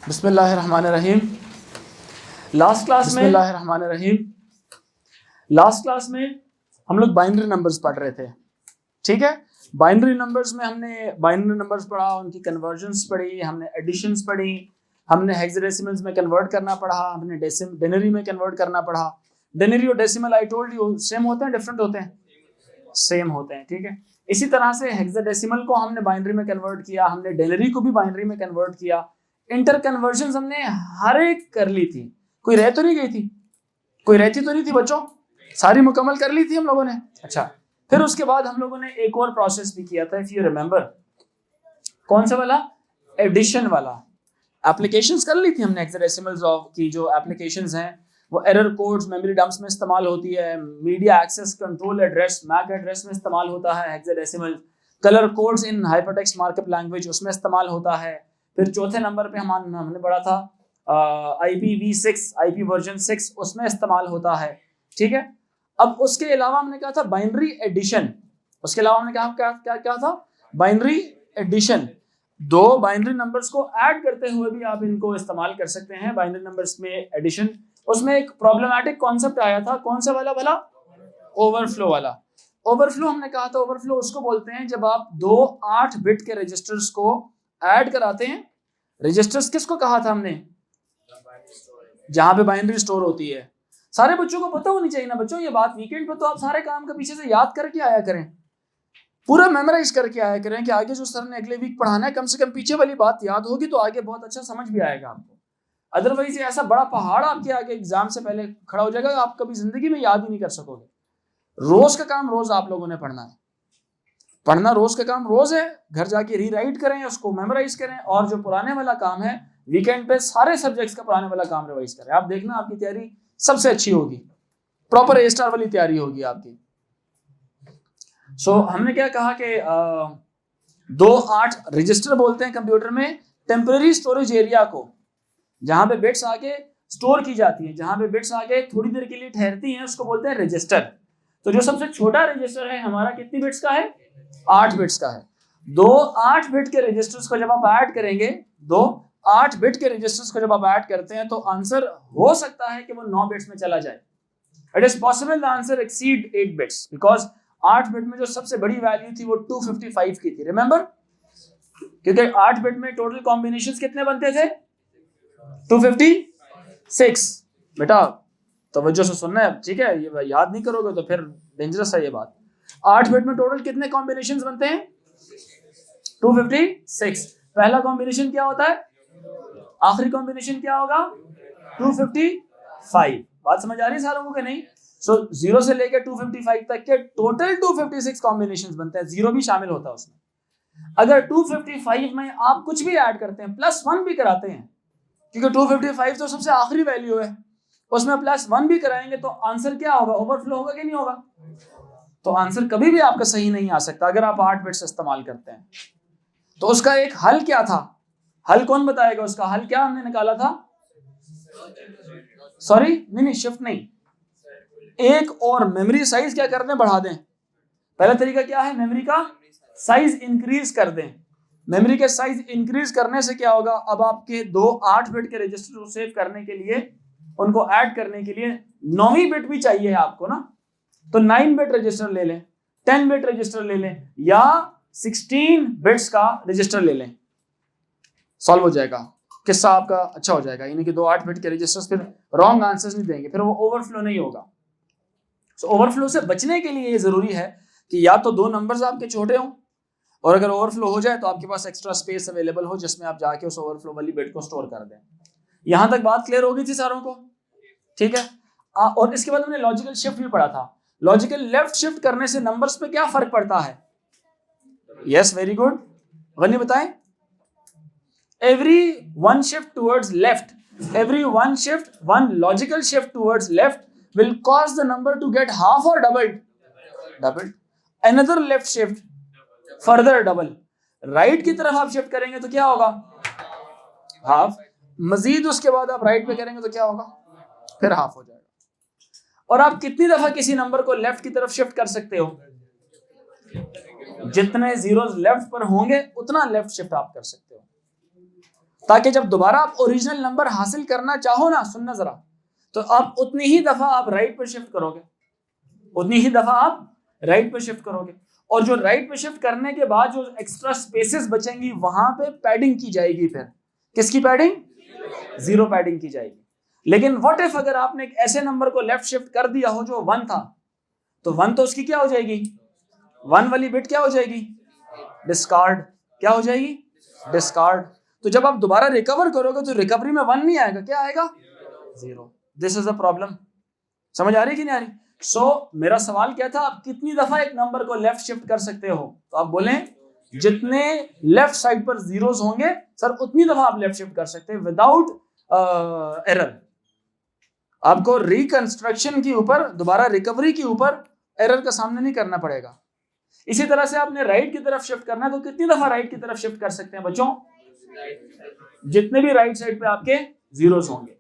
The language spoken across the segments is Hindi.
बिस्मिल्लाहिर्रहमानिर्रहीम। लास्ट क्लास में हम लोग बाइनरी नंबर्स पढ़ रहे थे, ठीक है। बाइनरी नंबर्स में हमने बाइनरी नंबर्स पढ़ा, उनकी कन्वर्जन्स पढ़ी, हमने एडिशंस पढ़ी, हमने हेक्साडेसिमल्स में कन्वर्ट करना पढ़ा, हमने डेनरी में कन्वर्ट करना पढ़ा। डेनरी और decimal I told you same होते हैं, डिफरेंट होते हैं? सेम होते हैं, ठीक है। इसी तरह से हेक्साडेसिमल को हमने बाइनरी में कन्वर्ट किया, हमने डेनरी को भी बाइनरी में कन्वर्ट किया। इंटर कन्वर्जन हमने हर एक कर ली थी, कोई रह तो नहीं गई थी? कोई रहती तो नहीं थी बच्चों? सारी मुकम्मल कर ली थी हम लोगों ने। अच्छा, फिर उसके बाद हम लोगों ने एक और प्रोसेस भी किया था, इफ यू रिमेंबर। कौन सा वाला? एडिशन वाला। एप्लीकेशंस कर ली थी हमने हेक्साडेसिमल्स की। जो एप्लीकेशंस हैं वो एरर कोड्स मेमोरी डंप्स में इस्तेमाल होती है, media access control address MAC address में इस्तेमाल होता है hexadecimal, colour codes in hypertext markup language उसमें इस्तेमाल होता है। फिर चौथे नंबर पे हमने पढ़ा था IPv6 IP वर्जन 6 उसमें इस्तेमाल होता है, ठीक है। अब उसके अलावा हमने कहा था बाइनरी एडिशन। उसके अलावा हमने क्या था? Binary addition. दो बाइनरी नंबर्स को ऐड करते हुए भी आप इनको इस्तेमाल कर सकते हैं, बाइनरी नंबर्स में एडिशन। उसमें एक प्रॉब्लमैटिक कॉन्सेप्ट आया था, कौन सा वाला भला? ओवरफ्लो वाला। ओवरफ्लो हमने कहा था, ओवरफ्लो उसको बोलते हैं जब आप दो 8 बिट के रजिस्टर्स को ऐड कराते हैं। रजिस्टर्स किसको कहा था हमने? जहां पे बाइनरी स्टोर होती है। सारे बच्चों को पता होनी चाहिए ना बच्चों ये बात। वीकेंड पे तो आप सारे काम का पीछे से याद करके आया करें, पूरा मेमोराइज करके आया करें कि आगे जो सर ने अगले वीक पढ़ाना है कम से कम पीछे वाली बात याद होगी तो आगे बहुत अच्छा समझ भी आएगा आपको। अदरवाइज ऐसा बड़ा पहाड़ आपके आगे एग्जाम से पहले खड़ा हो जाएगा, आप कभी जिंदगी में याद ही नहीं कर सकोगे। रोज का काम रोज आप लोगों ने पढ़ना है, पढ़ना रोज का काम रोज है। घर जाके रीराइट करें, उसको मेमोराइज करें, और जो पुराने वाला काम है वीकेंड पे सारे सब्जेक्ट्स का पुराने वाला काम रिवाइज करें। आप देखना आपकी तैयारी सबसे अच्छी होगी, प्रॉपर A स्टार वाली तैयारी होगी आपकी। हमने क्या कहा कि 2-8 रजिस्टर बोलते हैं कंप्यूटर में टेम्पररी स्टोरेज एरिया को, जहां पे बिट्स आके स्टोर की जाती है, जहां पे बिट्स आके थोड़ी देर के लिए ठहरती हैं, उसको बोलते हैं रजिस्टर। तो जो सबसे छोटा रजिस्टर है हमारा कितनी बिट्स का है? 8 बिट्स का है। 8 बिट के रजिस्टर्स को जब आप ऐड करेंगे, 8 बिट के रजिस्टर्स को जब आप ऐड करते हैं तो आंसर हो सकता है कि वो 9 बिट्स में चला जाए। It is possible the answer exceed 8 bits, because 8 bit में जो सबसे बड़ी वैल्यू थी वो 255 की थी, रिमेंबर? क्योंकि 8 बिट में टोटल कॉम्बिनेशंस कितने बनते थे? 256। बेटा तवज्जो से सुनना है, ठीक है। ये याद नहीं करोगे तो फिर डेंजरस है ये बात। 8 बिट में टोटल कितने कॉम्बिनेशंस बनते हैं? 256। पहला कॉम्बिनेशन क्या होता है? आखिरी कॉम्बिनेशन क्या होगा? 255। बात समझ आ रही है सारों को कि नहीं? 0 से लेकर 255 तक के टोटल 256 कॉम्बिनेशंस बनते हैं, 0 भी शामिल होता है उसमें। अगर 255 में आप कुछ भी ऐड करते हैं, +1 भी कराते हैं, क्योंकि 255 तो सबसे आखिरी वैल्यू है, उसमें +1 भी कराएंगे तो आंसर क्या होगा? ओवरफ्लो होगा कि नहीं होगा? तो आंसर कभी भी आपका सही नहीं आ सकता अगर आप 8 बिट्स इस्तेमाल करते हैं। तो उसका एक हल क्या था? हल कौन बताएगा? उसका हल क्या हमने निकाला था? सॉरी, नहीं, शिफ्ट नहीं, एक और मेमोरी साइज क्या कर दें? बढ़ा दें। पहला तरीका क्या है? मेमोरी का साइज इंक्रीज कर दें। मेमोरी के साइज इंक्रीज करने से क्या होगा? अब आपके 8 बिट के रजिस्टर को सेव करने के लिए, उनको ऐड करने के लिए 9वीं बिट भी चाहिए है आपको ना, तो 9 बिट रजिस्टर ले लें, 10 बिट रजिस्टर ले लें, या 16 बिट्स का रजिस्टर ले लें। सॉल्व हो जाएगा, किस्सा आपका अच्छा हो जाएगा। यानी कि 8 बिट के रजिस्टर्स फिर रॉन्ग आंसर्स नहीं देंगे, फिर वो ओवरफ्लो नहीं होगा। ओवरफ्लो से बचने के लिए ये जरूरी है कि या तो 2 नंबर्स आपके छोटे हों, और अगर ओवरफ्लो हो जाए तो आपके पास एक्स्ट्रा स्पेस अवेलेबल हो जिसमें आप जाके उस ओवरफ्लो वाली बिट को स्टोर कर दें। यहां तक बात क्लियर हो गई थी सारों को? ठीक है। और इसके बाद हमने लॉजिकल शिफ्ट भी पढ़ा था। लॉजिकल लेफ्ट शिफ्ट करने से नंबर्स पे क्या फर्क पड़ता है? यस, वेरी गुड, गनी बताएं। Every one shift towards left, one logical shift towards left will cause the number to get half or doubled. Another left shift further double. Right की तरफ आप शिफ्ट करेंगे तो क्या होगा? हाफ। मजीद उसके बाद आप राइट पे करेंगे तो क्या होगा? फिर हाफ हो जाएगा। और आप कितनी दफा किसी नंबर को लेफ्ट की तरफ शिफ्ट कर सकते हो? जितने जीरोस लेफ्ट पर होंगे उतना लेफ्ट शिफ्ट आप कर सकते हो। ताकि जब दोबारा आप ओरिजिनल नंबर हासिल करना चाहो ना, सुनना जरा, तो आप उतनी ही दफा आप राइट पे शिफ्ट करोगे, उतनी ही दफा आप राइट पे शिफ्ट करोगे, और जो राइट पे शिफ्ट करने के बाद जो एक्स्ट्रा स्पेसेस बचेंगी वहां पे पैडिंग की जाएगी। फिर किसकी पैडिंग? जीरो पैडिंग की जाएगी। लेकिन व्हाट इफ अगर आपने एक ऐसे नंबर को लेफ्ट शिफ्ट कर दिया हो जो 1 था, तो 1 तो उसकी क्या हो जाएगी? 1 वाली बिट क्या हो जाएगी? डिस्कार्ड। क्या हो जाएगी? डिस्कार्ड। तो जब आप दोबारा रिकवर करोगे तो रिकवरी में 1 नहीं आएगा, क्या आएगा? 0। This is a problem. समझ आ रही कि नहीं आ रही? मेरा सवाल क्या था, आप कितनी दफा एक नंबर को लेफ्ट शिफ्ट कर सकते हो? तो आप बोलें जितने लेफ्ट साइड पर जीरोस होंगे सर उतनी दफा आप लेफ्ट शिफ्ट कर सकते हैं विदाउट एरर। आपको रिकंस्ट्रक्शन के ऊपर, दोबारा रिकवरी के ऊपर एरर का सामना नहीं करना पड़ेगा। इसी तरह से आपने राइट की तरफ शिफ्ट करना है तो कितनी दफा राइट की तरफ शिफ्ट कर सकते हैं बच्चों? जितने भी राइट साइड पे आपके जीरोस होंगे।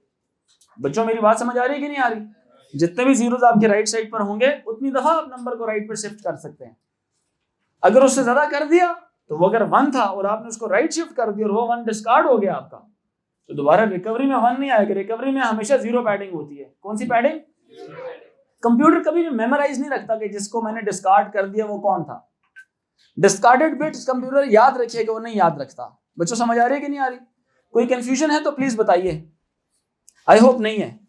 बच्चों मेरी बात समझ आ रही है कि नहीं आ रही? जितने भी जीरोस आपके राइट साइड पर होंगे उतनी दफा आप नंबर को राइट पर शिफ्ट कर सकते हैं। अगर उससे ज्यादा कर दिया तो वो अगर 1 था और आपने उसको राइट शिफ्ट कर दिया और वो 1 डिस्कार्ड हो गया आपका, तो दोबारा रिकवरी में 1 नहीं आएगा। रिकवरी में हमेशा 0 पैडिंग होती है। कौन सी पैडिंग? कंप्यूटर कभी भी मेमोराइज नहीं रखता कि जिसको मैंने डिस्कार्ड कर दिया वो कौन था। डिस्कार्डेड बिट्स कंप्यूटर याद रखिएगा, वो नहीं याद रखता। बच्चों समझ आ रही है कि नहीं आ रही? कोई कंफ्यूजन है तो प्लीज बताइए। आई होप नहीं है।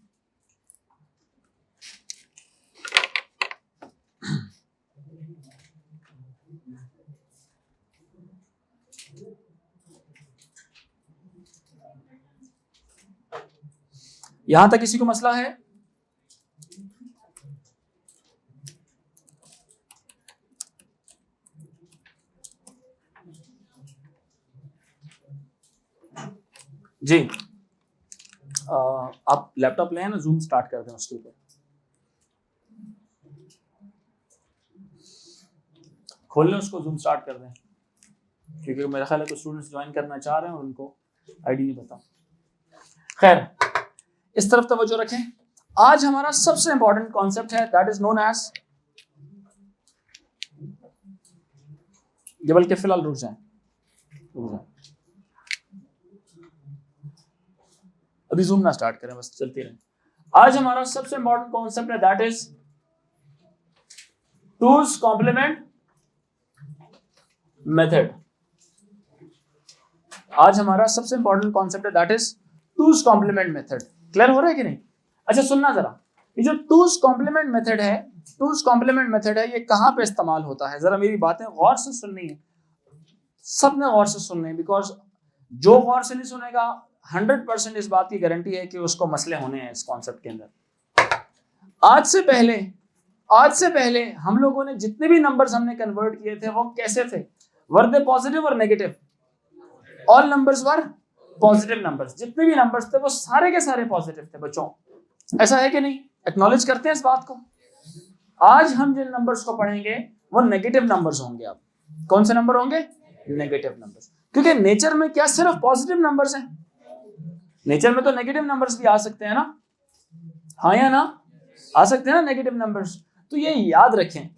यहां तक किसी को मसला है? जी आप लैपटॉप ले ना, जूम स्टार्ट कर दें उसके ऊपर। खोल लें उसको, जूम स्टार्ट कर दें, क्योंकि मेरा ख्याल है कुछ स्टूडेंट्स ज्वाइन करना चाह रहे हैं और उनको आईडी नहीं पता। खैर, इस तरफ तवज्जो रखें। आज हमारा सबसे इंपॉर्टेंट कॉन्सेप्ट है, दैट इज नोन एज, ये बल्कि फिलहाल रुक जाए, अभी जूम ना स्टार्ट करें, बस चलती रहे। आज हमारा सबसे इंपॉर्टेंट कॉन्सेप्ट है, that is two's complement method. आज हमारा सबसे इंपॉर्टेंट कॉन्सेप्ट है, that is two's complement method. Clear हो रहा है कि नहीं? अच्छा सुनना जरा, ये जो टूज कॉम्प्लीमेंट मेथड है, टूज कॉम्प्लीमेंट मेथड है, ये कहां पे इस्तेमाल होता है? जरा मेरी बातें गौर से सुननी है, सबने गौर से सुननी है, बिकॉज जो गौर से नहीं सुनेगा 100% इस बात की गारंटी है कि उसको मसले होने हैं इस कॉन्सेप्ट के अंदर। आज से पहले हम लोगों ने जितने भी नंबर्स हमने कन्वर्ट किए थे वो कैसे थे? वर दे पॉजिटिव और negative? All numbers were positive numbers. जितने भी नंबर्स थे वो सारे के सारे पॉजिटिव थे बच्चों। ऐसा है कि नहीं? एक्नॉलेज करते हैं इस बात को? आज हम जिन नंबर्स को पढ़ेंगे वो नेगेटिव नंबर्स होंगे। अब कौन से नंबर होंगे? Negative numbers. क्योंकि नेचर में क्या सिर्फ पॉजिटिव नंबर्स हैं? नेचर में तो नेगेटिव नंबर्स भी आ सकते हैं ना? हाँ या ना? आ सकते हैं ना नेगेटिव नंबर्स। तो ये याद रखें,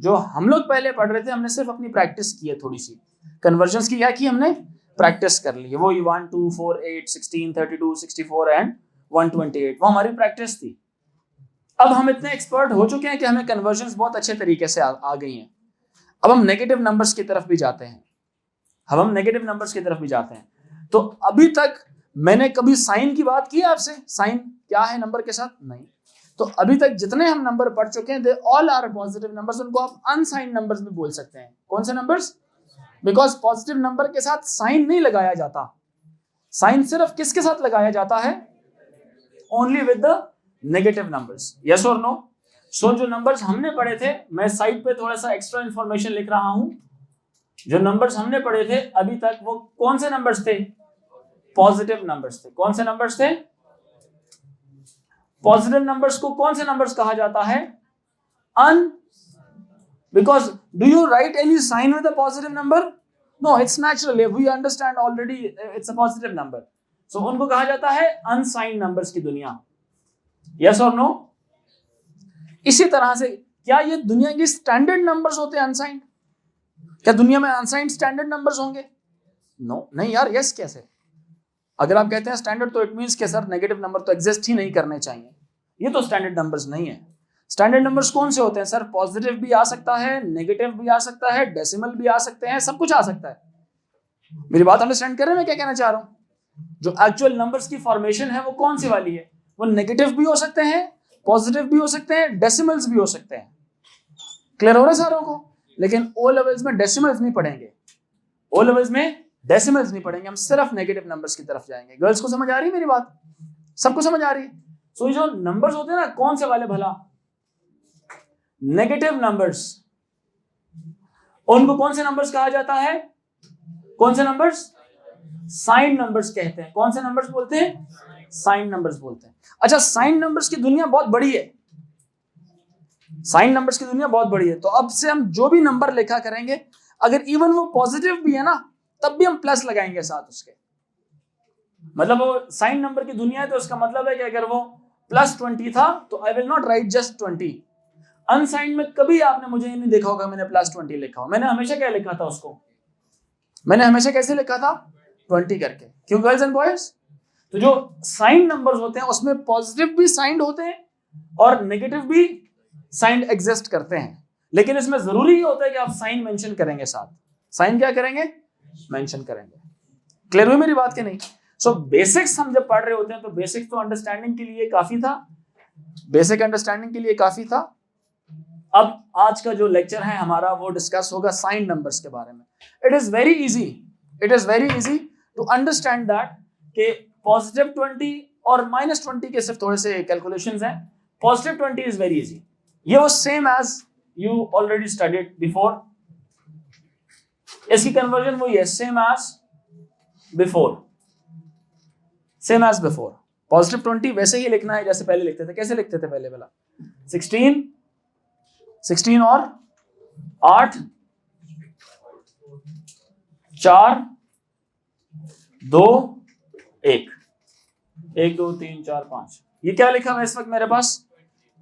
जो हम लोग पहले पढ़ रहे थे हमने सिर्फ अपनी प्रैक्टिस की है, थोड़ी सी कन्वर्जन्स की। क्या की हमने? प्रैक्टिस कर ली है। वो 1 2 4 8 16 32 64 एंड 128, वो हमारी प्रैक्टिस थी। अब हम इतने एक्सपर्ट हो चुके हैं कि हमें कन्वर्जन्स बहुत अच्छे तरीके से आ गई हैं। अब हम नेगेटिव नंबर्स की तरफ भी जाते हैं। तो अभी तक मैंने कभी साइन की बात की है आपसे? साइन क्या है नंबर के साथ? नहीं। तो अभी तक जितने हम नंबर पढ़ चुके हैं, they all are positive numbers. उनको आप अनसाइंड नंबर्स भी बोल सकते हैं। कौन से नंबर्स? बिकॉज पॉजिटिव नंबर के साथ साइन नहीं लगाया जाता। साइन सिर्फ किसके साथ लगाया जाता है? Only with the negative numbers. Yes और नो? सो जो नंबर्स हमने पढ़े थे, मैं साइड पे थोड़ा सा एक्स्ट्रा इंफॉर्मेशन लिख रहा हूं। जो नंबर्स हमने पढ़े थे अभी तक, वो कौन से नंबर्स थे? पॉजिटिव नंबर्स थे। कौन से नंबर्स थे? पॉजिटिव नंबर्स को कौन से नंबर्स कहा जाता है? Because do you write any sign with a positive number? No, it's natural. We understand already it's a positive number. So उनको कहा जाता है unsigned numbers की दुनिया। Yes or no? इसी तरह से क्या ये दुनिया की स्टैंडर्ड नंबर्स होते हैं unsigned? क्या दुनिया में unsigned स्टैंडर्ड नंबर्स होंगे? No, नहीं यार। yes कैसे? अगर आप कहते हैं स्टैंडर्ड तो इट मींस कि सर नेगेटिव नंबर तो एग्जिस्ट ही नहीं करने चाहिए, ये तो स्टैंडर्ड नंबर्स नहीं है। स्टैंडर्ड नंबर्स कौन से होते हैं सर? पॉजिटिव भी आ सकता है, नेगेटिव भी आ सकता है, डेसिमल भी आ सकते हैं, सब कुछ आ सकता है। मेरी बात अंडरस्टैंड कर रहे हैं मैं क्या कहना चाह रहा हूं? जो एक्चुअल नंबर्स की फॉर्मेशन है वो कौन सी वाली है? वो नेगेटिव भी हो सकते हैं, पॉजिटिव भी हो सकते हैं, डेसिमल्स भी हो सकते हैं। क्लियर हो रहा है सारों को? लेकिन ओ लेवल्स में डेसिमल्स नहीं पढ़ेंगे, ओ लेवल्स में डेसिमल्स नहीं पढ़ेंगे, हम सिर्फ नेगेटिव नंबर्स की तरफ जाएंगे। गर्ल्स को समझ आ रही है मेरी बात? सबको समझ आ रही है? सो ये जो नंबर्स होते हैं ना, कौन से वाले भला? Negative numbers. उनको कौन से नंबर्स कहा जाता है? कौन से नंबर्स? साइन नंबर्स कहते हैं। कौन से नंबर्स बोलते हैं? साइन नंबर्स बोलते हैं। अच्छा, साइन नंबर्स की दुनिया बहुत बड़ी है, साइन नंबर्स की दुनिया बहुत बड़ी है। तो अब से हम जो भी नंबर लिखा करेंगे, अगर इवन वो पॉजिटिव भी है ना, तब भी हम प्लस लगाएंगे साथ उसके। मतलब वो साइन नंबर की दुनिया है, तो उसका मतलब है कि अगर वो +20 था तो I will not right just 20। अनसाइन में कभी आपने मुझे ये नहीं देखा होगा मैंने +20 लिखा हो। मैंने हमेशा क्या लिखा था उसको? मैंने हमेशा कैसे लिखा था? 20 करके। क्यों गर्ल्स एंड बॉयज? तो जो साइन नंबर्स होते हैं उसमें पॉजिटिव भी साइंड होते हैं और नेगेटिव भी साइंड एग्जिस्ट करते हैं, लेकिन इसमें जरूरी होता है कि आप साइन मेंशन करेंगे साथ। साइन क्या करेंगे? मेंशन करेंगे। क्लियर हुई मेरी बात के नहीं? सो बेसिक्स हम जब पढ़ रहे होते हैं तो बेसिक्स तो अंडरस्टैंडिंग के लिए काफी था, बेसिक अंडरस्टैंडिंग के लिए काफी था। अब आज का जो लेक्चर है हमारा वो डिस्कस होगा साइन नंबर्स के बारे में। It is very easy to understand that कि +20 और -20 के सिर्फ थोड़े से कैलकुलेशंस हैं। +20 इज वेरी इजी, ये वो same as you already studied before. इसकी कन्वर्जन वही है, same as before, same as before. +20 वैसे ही लिखना है जैसे पहले लिखते थे। कैसे लिखते थे पहले वाला? 16 और 8 4 2 1 1 2 3 4 5। ये क्या लिखा है इस वक्त मेरे पास?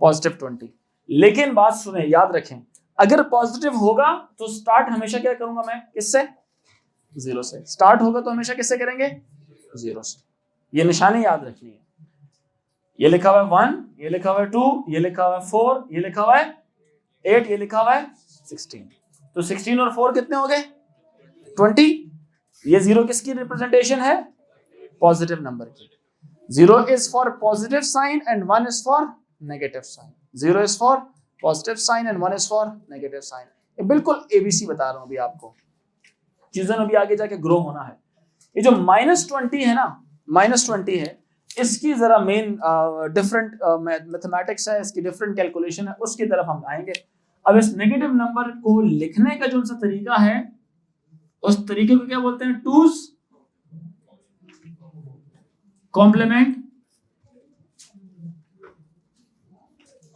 +20। लेकिन बात सुने, याद रखें, अगर पॉजिटिव होगा तो स्टार्ट हमेशा क्या करूंगा मैं? किससे? 0 से। स्टार्ट होगा तो हमेशा किससे करेंगे? 0 से। ये निशानी याद रखनी है। ये लिखा हुआ है 1, ये लिखा हुआ है 2, ये लिखा हुआ है 4, ये लिखा हुआ है 8, ये लिखा हुआ है 16। तो 16 और 4 कितने हो गए? 20। ये 0 किसकी रिप्रेजेंटेशन है? पॉजिटिव नंबर की। 0 is for positive sign and 1 is for negative sign. 0 is for positive sign and 1 is for negative sign. ये बिल्कुल ABC बता रहा हूं अभी आपको, चीजें अभी आगे जाके ग्रो होना है। ये जो -20 है ना, -20 है, इसकी जरा मेन डिफरेंट मैथमेटिक्स है, इसकी डिफरेंट कैलकुलेशन है, उसकी तरफ हम आएंगे। अब इस नेगेटिव नंबर को लिखने का जो सा तरीका है, उस तरीके को क्या बोलते हैं? Two's complement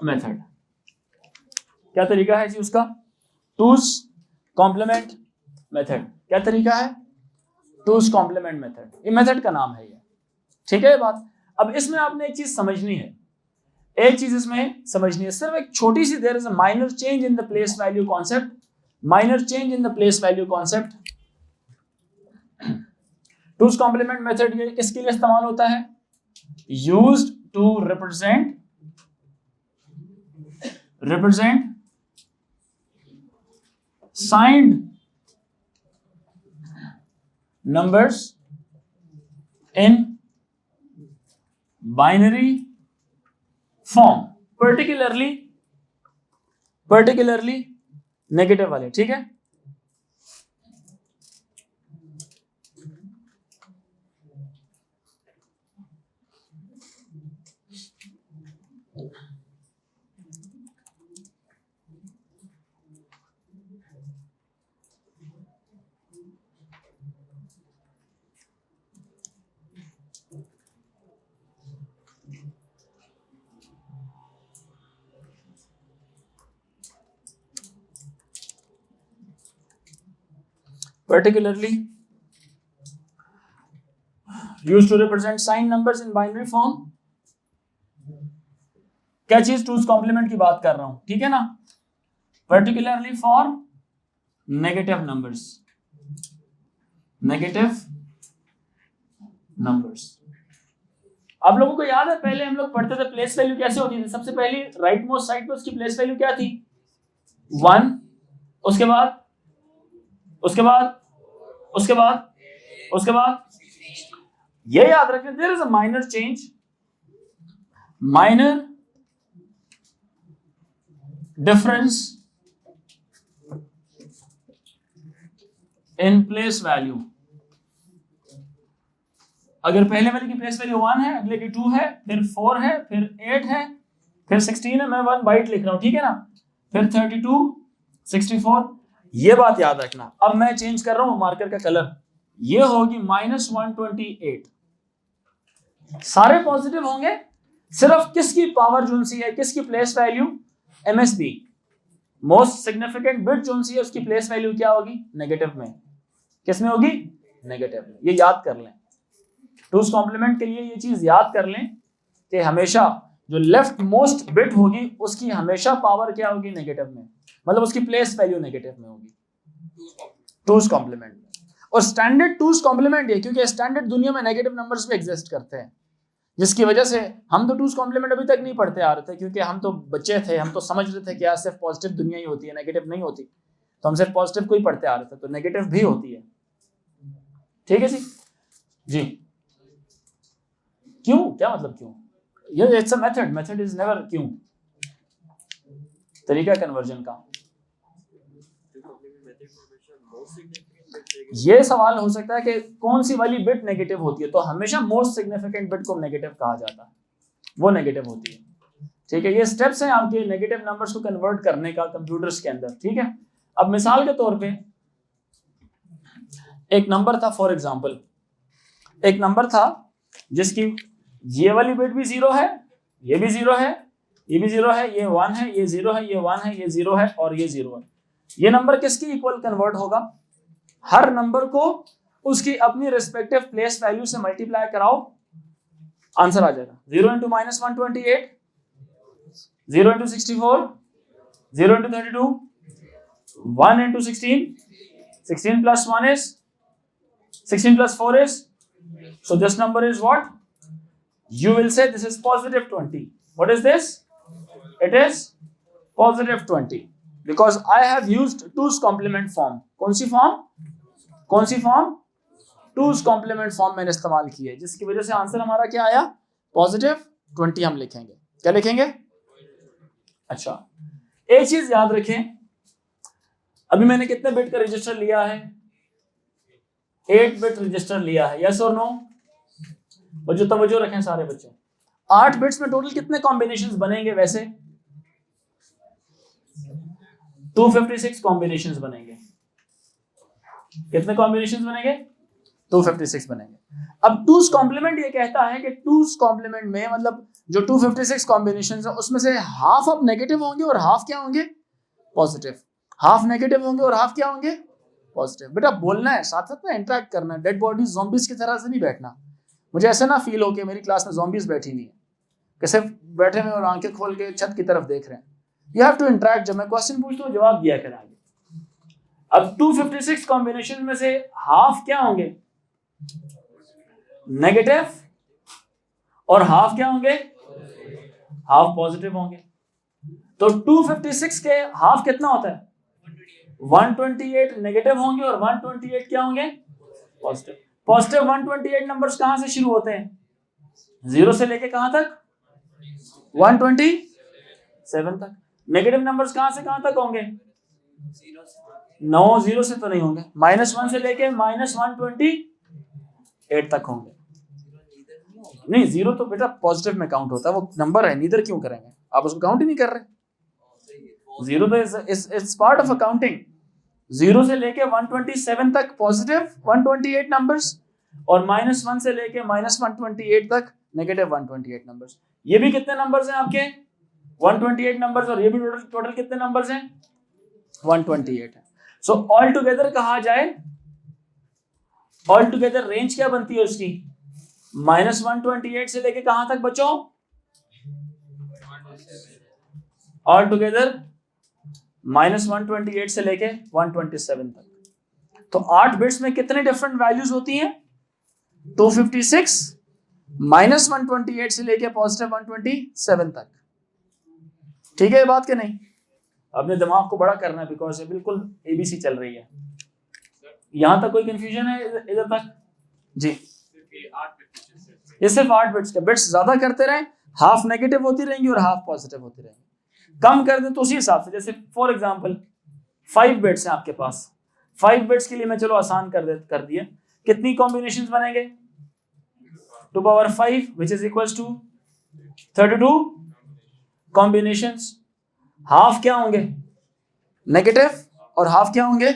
method. क्या तरीका है जी उसका? Two's complement method. क्या तरीका है? टूज कॉम्प्लीमेंट मेथड, ये मेथड का नाम है ये। ठीक है ये बात? अब इसमें आपने एक चीज समझनी है, एक चीज इसमें समझनी है, सिर्फ एक छोटी सी, there is a minor change in the place value concept. Minor change in the place value concept. Two's complement method ये किसके लिए इस्तेमाल होता है? Used to represent signed numbers in binary form, particularly negative वाले। ठीक है? particularly used to represent signed numbers in binary form। क्या चीज? टूज कॉम्प्लीमेंट की बात कर रहा हूं, ठीक है ना? particularly for negative numbers, negative numbers. आप लोगों को याद है पहले हम लोग पढ़ते थे प्लेस वैल्यू कैसे होती थी? सबसे पहली राइट मोस्ट साइड पे उसकी प्लेस वैल्यू क्या थी? 1, उसके बाद उसके बाद उसके बाद उसके बाद ये याद रखें, there is a minor change, minor difference in place value. अगर पहले वाले की प्लेस वैल्यू 1 है, अगले की 2 है, फिर 4 है, फिर 8 है, फिर 16 है, मैं 1 बाइट लिख रहा हूं, ठीक है ना, फिर 32, 64, ये बात याद रखना। अब मैं चेंज कर रहा हूं मार्कर का कलर, ये होगी -128। सारे पॉजिटिव होंगे, सिर्फ किसकी पावर जोन सी है, किसकी place value, MSB, most significant bit जोन सी है, उसकी प्लेस वैल्यू क्या होगी? नेगेटिव में। किसमें होगी? नेगेटिव में। ये याद कर लें, टूज कॉम्प्लीमेंट के लिए ये चीज याद कर लें कि हमेशा जो लेफ्ट मोस्ट बिट होगी उसकी हमेशा पावर क्या होगी? नेगेटिव में, मतलब उसकी प्लेस वैल्यू नेगेटिव में होगी टूज कॉम्प्लीमेंट में। और स्टैंडर्ड टूज कॉम्प्लीमेंट है क्योंकि स्टैंडर्ड दुनिया में नेगेटिव नंबर्स भी एग्जिस्ट करते हैं, जिसकी वजह से हम तो टूज कॉम्प्लीमेंट अभी तक नहीं पढ़ते आ रहे थे, क्योंकि हम तो बच्चे थे, हम तो समझ रहे थे कि यार सिर्फ पॉजिटिव दुनिया ही होती है, नेगेटिव नहीं होती, तो हम सिर्फ पॉजिटिव को ही पढ़ते आ रहे थे, तो नेगेटिव भी होती है। ठीक है जी। क्यों? क्या मतलब क्यों? ये it's a method, method is never क्यों, तरीका कन्वर्जन का। ये सवाल हो सकता है कि कौन सी वाली बिट नेगेटिव होती है, तो हमेशा मोस्ट सिग्निफिकेंट बिट को नेगेटिव कहा जाता है, वो नेगेटिव होती है। ठीक है, ये स्टेप्स हैं आपके नेगेटिव नंबर्स को कन्वर्ट करने का कंप्यूटर्स के अंदर। ठीक है, अब मिसाल के तौर पे एक नंबर था, फॉर एग्जांपल एक नंबर था जिसकी ये वाली बिट भी 0 है, ये भी 0 है, ये भी 0 है, ये 1 है, ये 0 है, ये 1 है, ये 0 है और ये 0 है। ये नंबर किसकी इक्वल कन्वर्ट होगा? हर नंबर को उसकी अपनी रिस्पेक्टिव प्लेस वैल्यू से मल्टीप्लाई कराओ, आंसर आ जाएगा। 0 into -128, 0 into 64, 0 into 32, 1 into 16, 16 plus 1 is 16 plus 4 is, so this number is what? You will say this is positive 20. What is this? It is positive 20 because I have used 2's complement form. कौन सी फॉर्म? कौन सी फॉर्म? 2's complement फॉर्म मैंने इस्तेमाल की है, जिसकी वजह से आंसर हमारा क्या आया? पॉजिटिव 20 हम लिखेंगे। क्या लिखेंगे? अच्छा, एक चीज याद रखें, अभी मैंने कितने बिट का रजिस्टर लिया है? 8 बिट रजिस्टर लिया है, यस और नो? बच्चों तवज्जो रखें सारे बच्चे। 8 बिट्स में टोटल कितने कॉम्बिनेशंस बनेंगे? वैसे 256 कॉम्बिनेशंस बनेंगे। कितने कॉम्बिनेशंस बनेंगे? 256 बनेंगे। अब 2's कॉम्प्लीमेंट ये कहता है कि 2's कॉम्प्लीमेंट में मतलब जो 256 कॉम्बिनेशंस है उसमें से हाफ अब नेगेटिव होंगे और हाफ क्या होंगे? पॉजिटिव। हाफ नेगेटिव होंगे और हाफ क्या होंगे? पॉजिटिव। बेटा बोलना है, साथ साथ में इंटरेक्ट करना है, डेड बॉडी ज़ॉम्बीज की तरह से नहीं बैठना। मुझे ऐसा ना फील हो कि मेरी क्लास में ज़ॉम्बीज बैठी नहीं है, कि सिर्फ बैठे हुए और आंखें खोल के छत की तरफ देख रहे हैं। You have to interact. जब मैं क्वेश्चन पूछता हूँ जवाब दिया करें आगे। अब 256 कॉम्बिनेशन में से हाफ क्या होंगे? नेगेटिव और हाफ क्या होंगे? हाफ पॉजिटिव होंगे। तो 256 के हाफ कितना होता है? 128 नेगेटिव होंगे और 128 क्या होंगे? पॉजिटिव। पॉजिटिव 128 नंबर्स कहां से शुरू होते हैं? 0 से लेके कहां तक? 127 तक। नेगेटिव नंबर्स कहां से कहां तक होंगे? 0 से तो नहीं होंगे, -1 से लेके -128 तक होंगे। नहीं, 0 तो बेटा पॉजिटिव में काउंट होता है, वो नंबर है, नीदर क्यों करेंगे? आप उसको काउंट ही नहीं कर रहे। 0 तो इट्स पार्ट ऑफ अकाउंटिंग। 0 से लेके 127 तक पॉजिटिव 128 नंबर्स और -1 से लेके -128 तक नेगेटिव 128 नंबर्स। ये भी कितने नंबर्स हैं आपके? 128 नंबर्स। और ये भी टोटल कितने नंबर्स हैं? 128 है। सो ऑल टुगेदर कहा जाए, ऑल टुगेदर रेंज क्या बनती है उसकी? -128 से लेके कहां तक बच्चों? ऑल टुगेदर -128 से लेके 127 तक। तो 8 बिट्स में कितने डिफरेंट वैल्यूज होती हैं? 256 माइनस 128 से लेके पॉजिटिव 127 तक। ठीक है ये बात कि नहीं? अपने दिमाग को बड़ा करना है बिकॉज ये बिल्कुल एबीसी चल रही है। यहां तक कोई कंफ्यूजन है इधर तक? जी, ये सिर्फ 8 बिट्स का। बिट्स ज्यादा करते रहे, हाफ नेगेटिव होती रहेंगी और हाफ पॉजिटिव होती रहेंगी। कम कर दें तो उसी हिसाब से, जैसे फॉर एग्जांपल 5 बिट्स हैं आपके पास, 5 बिट्स के लिए मैं चलो आसान कर दिए, कितनी कॉम्बिनेशंस बनेंगे? 2 power 5 which is equals to 32 combinations. Half क्या होंगे? नेगेटिव, और हाफ क्या होंगे?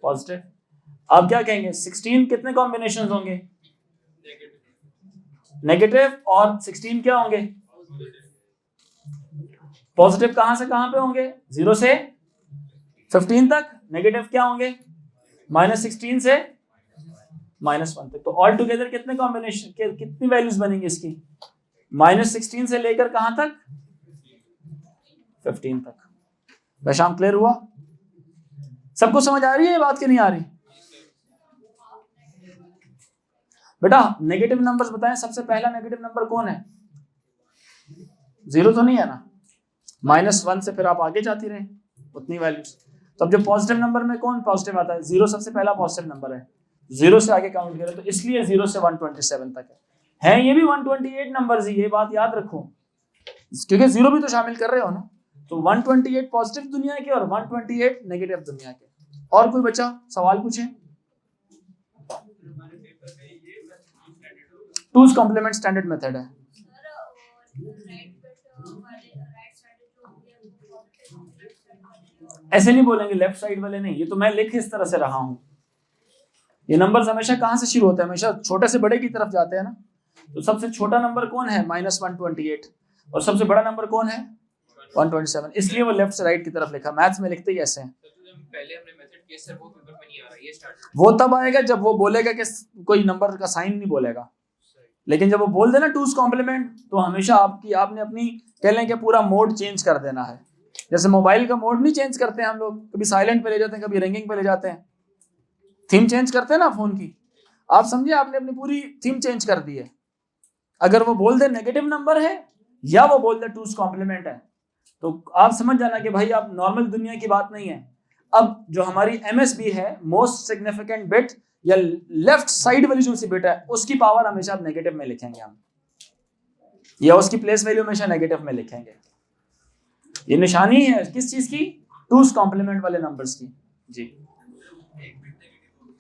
पॉजिटिव। आप क्या कहेंगे? 16 कितने कॉम्बिनेशंस होंगे? नेगेटिव, और 16 क्या होंगे? पॉजिटिव। कहां से कहां पे होंगे? 0 से 15 तक। नेगेटिव क्या होंगे? -16 से -1 तक। तो ऑल टुगेदर कितने कॉम्बिनेशन, कितनी वैल्यूज बनेंगी इसकी? -16 से लेकर कहां तक? 15 तक। वैशाम क्लियर हुआ? सबको समझ आ रही है ये बात कि नहीं आ रही? बेटा नेगेटिव नंबर्स बताएं, सबसे पहला नेगेटिव नंबर कौन है? 0 तो नहीं है ना? -1 से फिर आप आगे जाती रहे उतनी वैल्यूज। तो अब जो पॉजिटिव नंबर में कौन पॉजिटिव आता है? 0 सबसे पहला पॉजिटिव नंबर है, 0 से आगे काउंट करें तो इसलिए 0 से 127 तक है ये भी 128 नंबर्स ही, ये बात याद रखो, क्योंकि 0 भी तो शामिल कर रहे हो ना। तो 128 पॉजिटिव दुनिया के और 128 नेगेटिव दुनिया के। और कोई बच्चा सवाल पूछे? टूज कॉम्प्लीमेंट स्टैंडर्ड मेथड है। ऐसे नहीं बोलेंगे लेफ्ट साइड वाले नहीं, ये तो मैं लिख इस तरह से रहा हूं। ये नंबर्स हमेशा कहां से शुरू होते हैं? हमेशा छोटे से बड़े की तरफ जाते हैं ना। तो सबसे छोटा नंबर कौन है? -128, और सबसे बड़ा नंबर कौन है? 127, इसलिए वो लेफ्ट से राइट की तरफ लिखा। मैथ्स में लिखते ही ऐसे हैं। वो तब आएगा जब वो बोलेगा कि कोई नंबर का साइन नहीं बोलेगा, लेकिन जब वो बोल देना टूज कॉम्प्लीमेंट तो हमेशा आपने अपनी कह लें कि पूरा मोड चेंज कर देना है। जैसे मोबाइल का मोड नहीं चेंज करते हैं हम लोग, कभी साइलेंट पे ले जाते हैं, कभी रिंगिंग पे ले जाते हैं, थीम चेंज करते हैं ना फोन की। आप समझिए आपने अपनी पूरी थीम चेंज कर दी है। अगर वो बोल दे नेगेटिव नंबर है या वो बोल दे टूज कॉम्प्लीमेंट है तो आप समझ जाना कि भाई आप नॉर्मल दुनिया की बात नहीं है। अब जो हमारी MSB है, मोस्ट सिग्निफिकेंट बिट, या लेफ्ट साइड वाली जो सी बिट है, उसकी पावर हमेशा आप नेगेटिव में लिखेंगे हम, या उसकी प्लेस वैल्यू हमेशा नेगेटिव में लिखेंगे। ये निशानी है किस चीज की? टूज कॉम्प्लीमेंट वाले नंबर्स की। जी,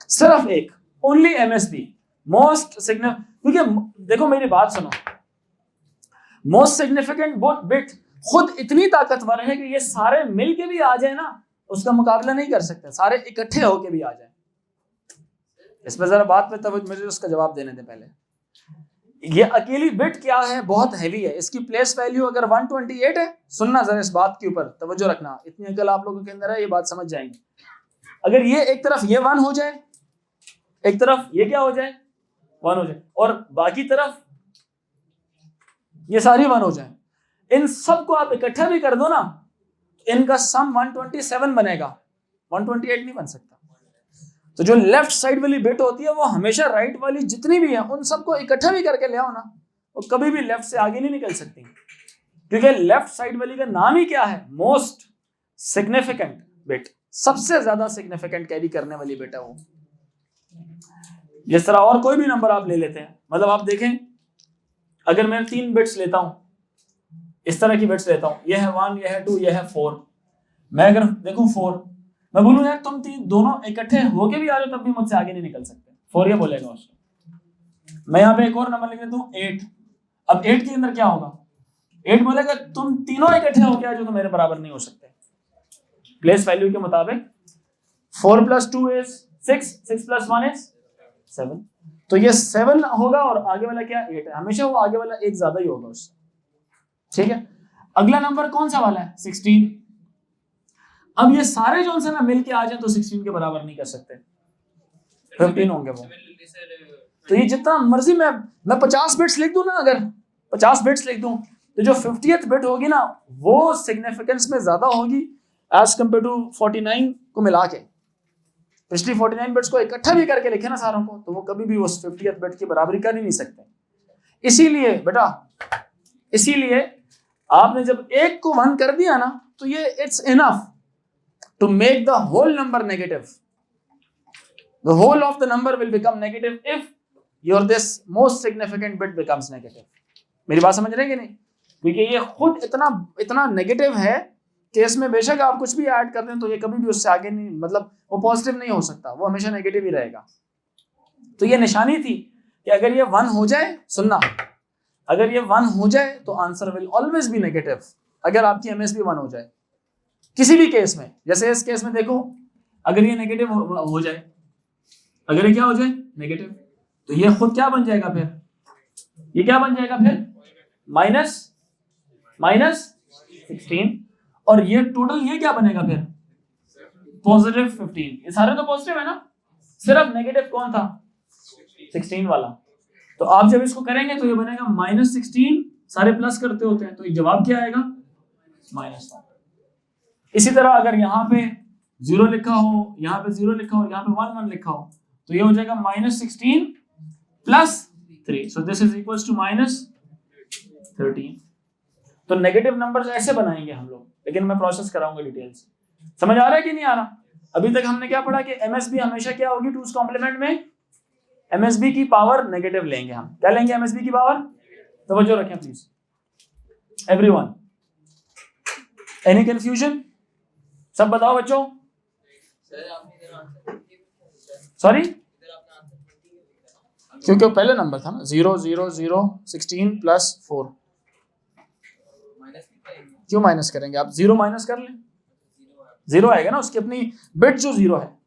सिर्फ एक, ओनली MSB मोस्ट सिग्निफिकेंट। क्योंकि देखो मेरी बात सुनो, मोस्ट सिग्निफिकेंट बिट खुद इतनी ताकतवर है कि ये सारे मिलके भी आ जाए ना, उसका मुकाबला नहीं कर सकते, सारे इकट्ठे होके भी आ जाए। इसमें जरा बात पे तब मुझे उसका जवाब देने दे पहले। ये अकेली बिट क्या है? बहुत हैवी है। इसकी प्लेस वैल्यू अगर 128 है, सुनना जरा इस बात के ऊपर तवज्जो रखना, इतनी अकल आप लोगों के अंदर है, ये बात समझ जाएंगे। अगर ये एक तरफ ये 1 हो जाए, एक तरफ ये क्या हो जाए? 1 हो जाए, और बाकी तरफ ये सारी 1 हो जाए, इन सबको आप इकट्ठा भी कर दो ना, इनका सम 127 बनेगा, 128 नहीं बन सकता। तो जो लेफ्ट साइड वाली बिट होती है वो हमेशा राइट वाली जितनी भी है उन सबको इकट्ठा भी करके ले आओ ना, वो कभी भी लेफ्ट से आगे नहीं निकल सकती, क्योंकि लेफ्ट साइड वाली का नाम ही क्या है? मोस्ट सिग्निफिकेंट बिट, सबसे ज्यादा सिग्निफिकेंट कैरी करने वाली बिट है वो। जिस तरह और कोई भी नंबर आप ले लेते हैं, मतलब आप देखें, अगर मैं 3 बिट्स लेता हूं, इस तरह की बिट्स लेता हूं, यह है 1, यह है 2, यह है 4, मैं अगर देखूं 4, मैं बोलूं यार तुम दोनों इकट्ठे होके भी आ जाओ तब भी मुझसे आगे नहीं निकल सकते, 4 ये बोलेगा उसको। मैं यहाँ पे एक और नंबर लिख देता हूं 8, अब 8 के अंदर क्या होगा? 8 बोलेगा तुम तीनों इकट्ठे होके आ जाओ तो मेरे बराबर नहीं हो सकते, प्लेस वैल्यू के मुताबिक 4 + 2 is 6, 6 + 1 is 7, तो ये 7 होगा और आगे वाला क्या? 8 है, हमेशा वो आगे वाला एक ज्यादा ही होगा उससे। ठीक है, अगला नंबर कौन सा वाला है? 16। अब ये सारे जो ना मिलके आ जाए तो 16 के बराबर नहीं कर सकते, 15 होंगे वो। तो ये जितना मर्जी मैं 50 बिट्स लिख दूं ना, अगर 50 बिट्स लिख दूं तो जो 50th बिट होगी ना वो सिग्निफिकेंस में ज्यादा होगी एज कंपेयर टू 49 को मिला के। पिछली 49 बिट्स को इकट्ठा भी करके लिखे ना सारों को, तो वो कभी भी उस 50th बिट की बराबरी कर ही नहीं सकते। इसीलिए बेटा, इसीलिए आपने जब एक को 1 कर दिया ना, तो ये it's enough to make the whole number negative. The whole of the number will become negative if your this most significant bit becomes negative. मेरी बात समझ रहे हैं कि नहीं? क्योंकि ये खुद इतना नेगेटिव है कि इसमें बेशक आप कुछ भी ऐड कर दें तो ये कभी भी उससे आगे नहीं, मतलब वो पॉजिटिव नहीं हो सकता, वो हमेशा नेगेटिव ही रहेगा। तो ये निशानी थी कि अगर ये 1 हो जाए, सुनना, अगर ये 1 हो जाए तो answer will always B negative. अगर आपकी एमएसबी 1 हो जाए किसी भी केस में, जैसे इस केस में देखो, अगर ये नेगेटिव हो जाए, अगर ये क्या हो जाए नेगेटिव, तो ये खुद क्या बन जाएगा फिर, ये क्या बन जाएगा फिर माइनस 16, और ये टोटल ये क्या बनेगा फिर पॉजिटिव 15। ये सारे तो पॉजिटिव है ना, सिर्फ नेगेटिव कौन था 16 वाला। तो आप जब इसको करेंगे तो ये बनेगा -16, सारे प्लस करते होते हैं तो जवाब क्या आएगा -1। इसी तरह अगर यहाँ पे 0 लिखा हो, यहाँ पे 0 लिखा हो, यहाँ पे 1 1 लिखा हो, तो ये हो जाएगा -16 + 3, so this is equals to -13। तो नेगेटिव नंबर्स ऐसे बनाएंगे हम लोग, लेकिन मैं प्रोसेस कराऊंगा डिटेल्स। समझ आ रहा है कि नहीं आ रहा? अभी तक हमने क्या पढ़ा कि एमएसबी हमेशा क्या होगी 2's कॉम्प्लीमेंट में, एमएसबी की पावर नेगेटिव लेंगे हम। क्या लेंगे एमएसबी की पावर? तवज्जो रखें प्लीज एवरीवन। Any confusion? सब बताओ बच्चों। सॉरी, क्योंकि पहले नंबर था ना 0 0 0 16 + 4। क्यों माइनस करेंगे? आप 0 माइनस कर लें, 0 आएगा ना, उसकी अपनी बिट जो 0 है।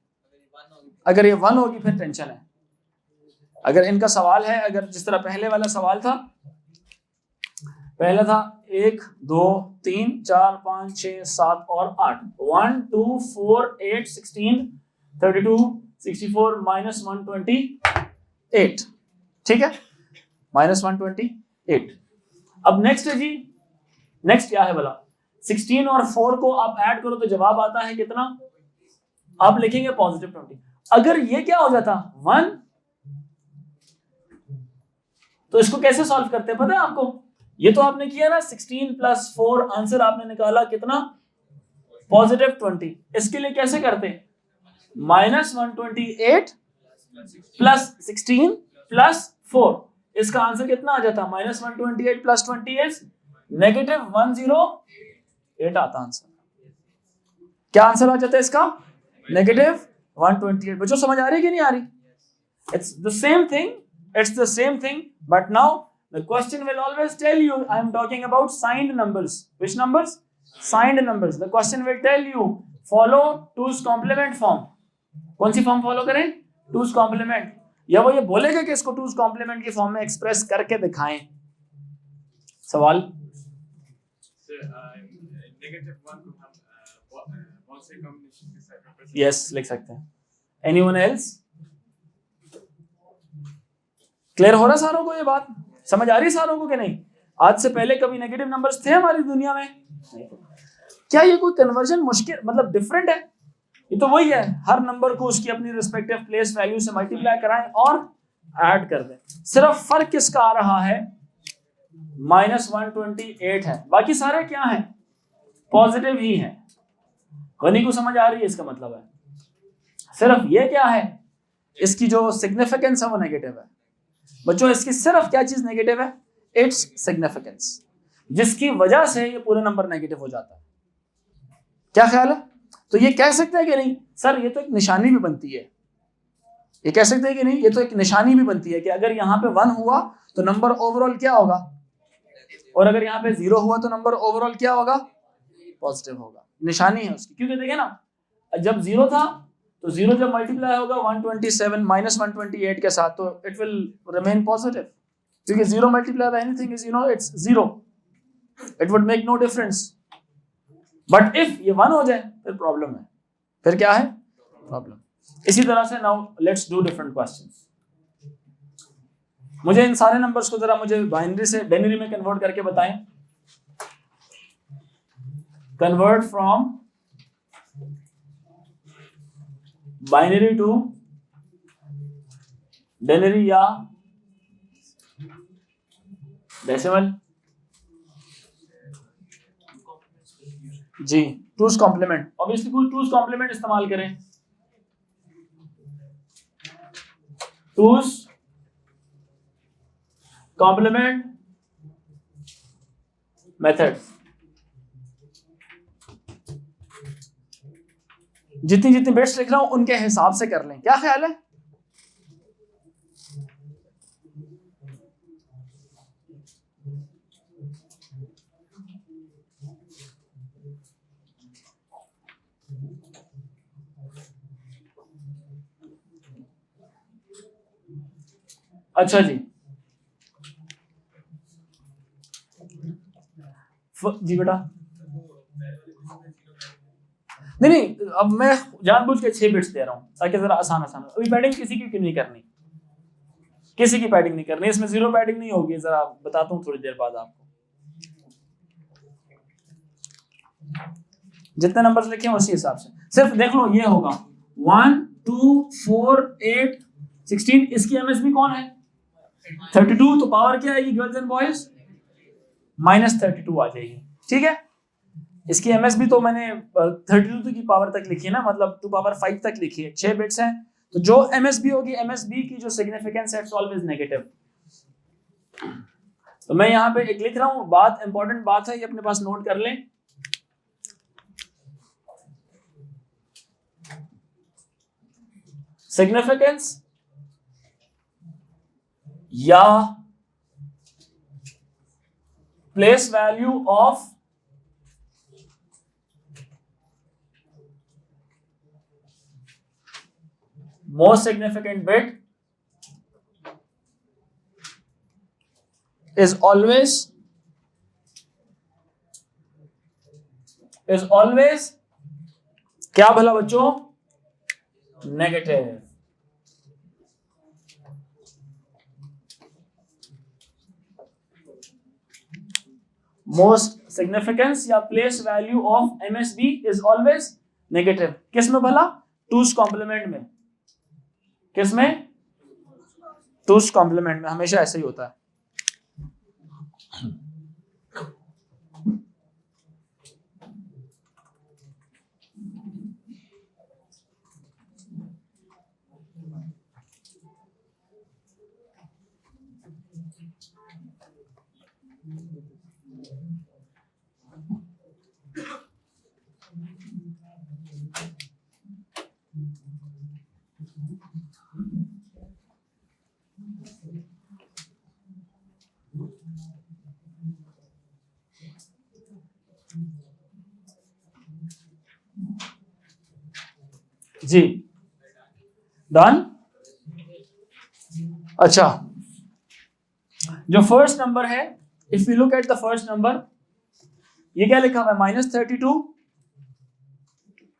अगर ये 1 होगी फिर टेंशन है। अगर इनका सवाल है, अगर जिस तरह पहले वाला सवाल था, पहला था 1 2 3 4 5 6 7 और 8, 1 2 4 8 16 32 64 -128, ठीक है, -128। अब नेक्स्ट है जी, नेक्स्ट क्या है भला? 16 और 4 को आप ऐड करो तो जवाब आता है कितना? आप लिखेंगे +20। अगर ये क्या हो जाता 1, तो इसको कैसे सॉल्व करते हैं पता है आपको? ये तो आपने किया ना 16 + 4, आंसर आपने निकाला कितना +20। इसके लिए कैसे करते? -128 + 16 + 4, इसका आंसर कितना आ जाता? -128 + 20 इज -108 आता आंसर। क्या आंसर आ जाता है इसका? -128। बच्चों समझ आ रही है कि नहीं आ रही? It's the same thing, it's the same thing, but now the question will always tell you, I am talking about signed numbers. Which numbers? Signed numbers. The question will tell you follow 2's complement form. कौन सी फॉर्म फॉलो करें? 2's complement। या वो ये बोलेगा कि इसको 2's complement की फॉर्म में एक्सप्रेस करके दिखाएं। सवाल? यस, लिख सकते हैं। Anyone else? क्लियर हो रहा सारों को? ये बात समझ आ रही सारों को कि नहीं? आज से पहले कभी नेगेटिव नंबर्स थे हमारी दुनिया में? क्या ये कोई कन्वर्जन मुश्किल, मतलब डिफरेंट है? ये तो वही है, हर नंबर को उसकी अपनी रिस्पेक्टिव प्लेस वैल्यू से मल्टीप्लाई कराएं और ऐड कर दें। सिर्फ फर्क किसका आ रहा है? -128 है, बाकी सारे क्या हैं? पॉजिटिव ही हैं। गनी को समझ आ रही है? इसका मतलब है सिर्फ ये क्या है, इसकी जो सिग्निफिकेंस है वो नेगेटिव है। बच्चों इसकी सिर्फ क्या चीज नेगेटिव है? इट्स सिग्निफिकेंस, जिसकी वजह से ये पूरा नंबर नेगेटिव हो जाता है। क्या ख्याल है? तो ये कह सकते हैं कि नहीं सर ये तो एक निशानी भी बनती है, ये कह सकते हैं कि नहीं ये तो एक निशानी भी बनती है कि अगर यहाँ पे 1 हुआ तो नंबर ओवरऑल क्या होगा, और अगर यहाँ पे 0 हुआ तो नंबर ओवरऑल क्या होगा? पॉजिटिव होगा। निशानी है उसकी, क्योंकि देखिए ना, जब 0 था तो 0 जब मल्टीप्लाई होगा 127 -128 के साथ, तो इट विल रिमेन पॉजिटिव, क्योंकि 0 multiply by anything is it's 0, it would make no difference. But if ये 1 हो जाए फिर प्रॉब्लम है। फिर क्या है? प्रॉब्लम। इसी तरह से now let's do different questions. मुझे इन सारे नंबर्स को जरा मुझे बाइनरी से डेनरी में कन्वर्ट करके बताएं। Convert from binary to denary या डेसिमल। जी, टूज कॉम्प्लीमेंट, ऑब्वियसली कोई टूज कॉम्प्लीमेंट इस्तेमाल करें। Two's complement method. जितनी जितनी बिट्स लिख रहा हूं उनके हिसाब से कर लें, क्या ख्याल है? अच्छा जी, जी बेटा। नहीं, अब मैं जानबूझ के 6 बिट्स दे रहा हूं ताकि जरा आसान आसान हो। अभी पैडिंग किसी की नहीं करनी, किसी की पैडिंग नहीं करनी, इसमें 0 पैडिंग नहीं होगी, जरा बताता हूँ थोड़ी देर बाद आपको। जितने नंबर्स लिखे हैं उसी हिसाब से, सिर्फ देख लो ये होगा 1 2 4 8 16। इसकी एमएसबी कौन है? 32। तो पावर क्या आएगी गर्ल्स एंड बॉयज? -32 आ जाएगी, ठीक है। इसकी एमएसबी तो मैंने 32 की पावर तक लिखी है ना, मतलब 2 पावर 5 तक लिखी है, 6 बिट्स हैं। तो जो एमएसबी होगी, एमएसबी की जो सिग्निफिकेंस है इट्स ऑलवेज नेगेटिव। तो मैं यहाँ पे एक लिख रहा हूँ, बात इंपॉर्टेंट बात है, ये अपने पास नोट कर लें। सिग्निफिकेंस या place value of most significant bit is always क्या भला बच्चों? नेगेटिव। मोस्ट सिग्निफिकेंस या place value of MSB is always negative. किस में भला? टूज कॉम्प्लीमेंट में। किस में? टूज कॉम्प्लीमेंट में हमेशा ऐसा ही होता है। जी डन। अच्छा, जो फर्स्ट नंबर है, if you look at the first number, ये क्या लिखा हुआ है? -32।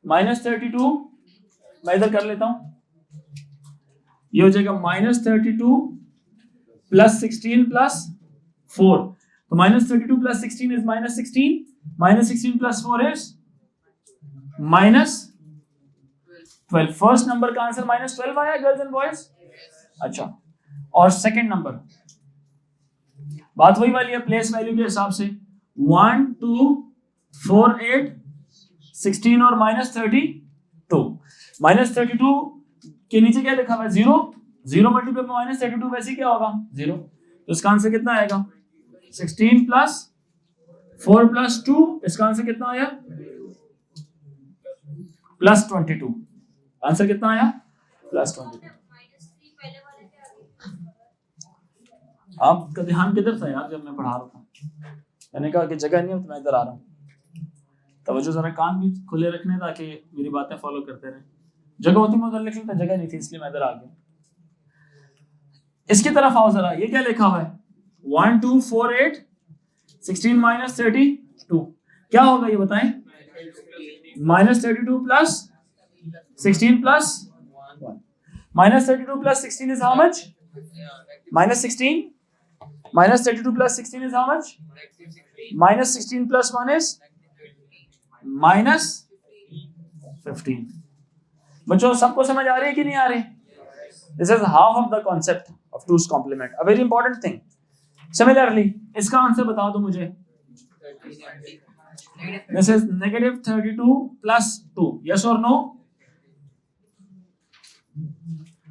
-32 मैं इधर कर लेता हूं, ये हो जाएगा -32 + 16 + 4। तो -32 + 16 इज -16, -16 + 4 इज -12। फर्स्ट नंबर का आंसर -12 आया गर्ल्स एंड बॉयज। अच्छा, और सेकंड नंबर, बात वही वाली है, प्लेस वैल्यू के हिसाब से 1 2 4 8 16 और -32। -32 के नीचे क्या लिखा हुआ है? 0। 0 मल्टीप्लाई में -32 वैसे क्या होगा? 0। तो इसका आंसर कितना आएगा? 16 + 4 + 2, इसका आंसर कितना आया? +22। आंसर कितना आया? +22। आपका ध्यान किधर था यार जब मैं पढ़ा रहा था? मैंने कहा कि जगह नहीं है तो मैं इधर आ रहा हूँ। तवज्जो जरा कान भी खुले रखने ताकि मेरी बातें फॉलो करते रहे। जगह होती मैं उधर लिख लेता, जगह नहीं थी इसलिए मैं इधर आ गया। इसकी तरफ आओ जरा, ये क्या लिखा हुआ है? 1 2 4 8 16 - 32 क्या होगा ये बताएं? -32 + 16 + 1। -32 + 16 is how much? -16. -32 + 16 is how much? -16 + 1 is -15। बच्चों सबको समझ आ रही है कि नहीं आ रही? This is half of the concept of two's complement, a very important thing. Similarly इसका आंसर बता दो मुझे। दिस इज -32 + 2, यस और नो?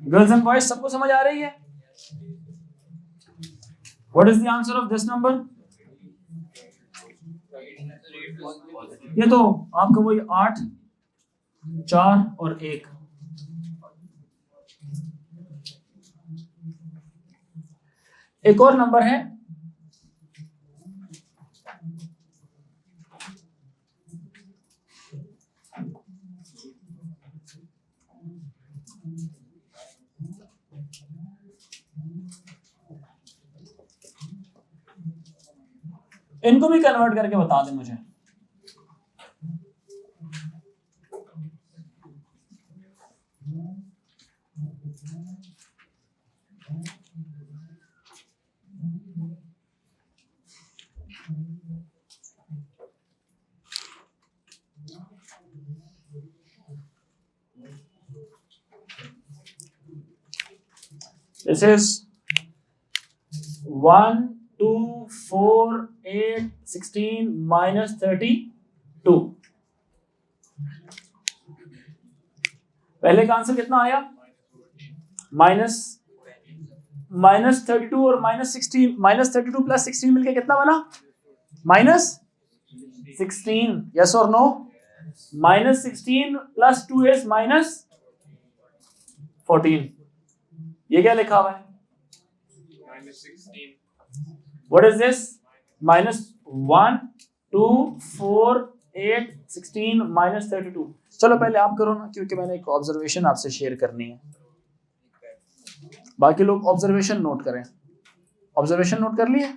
गर्ल्स एंड बॉयज सबको समझ आ रही है? What is the answer of this number? ये तो आपका वही 8, 4 और 1। एक और नंबर है, इनको भी कन्वर्ट करके बता दें मुझे। This is 1, 2, 4, 8, 16 minus 32। पहले का आंसर कितना आया? -32 और -16, -32 + 16 मिलके कितना बना? -16, यस और नो? -16 + 2 is -14। ये क्या लिखा हुआ है? What is this? -1, 2, 4, 8, 16 -32। चलो पहले आप करो ना, क्योंकि मैंने एक ऑब्जर्वेशन आपसे शेयर करनी है। बाकी लोग ऑब्जर्वेशन नोट करें। ऑब्जर्वेशन नोट कर लिए?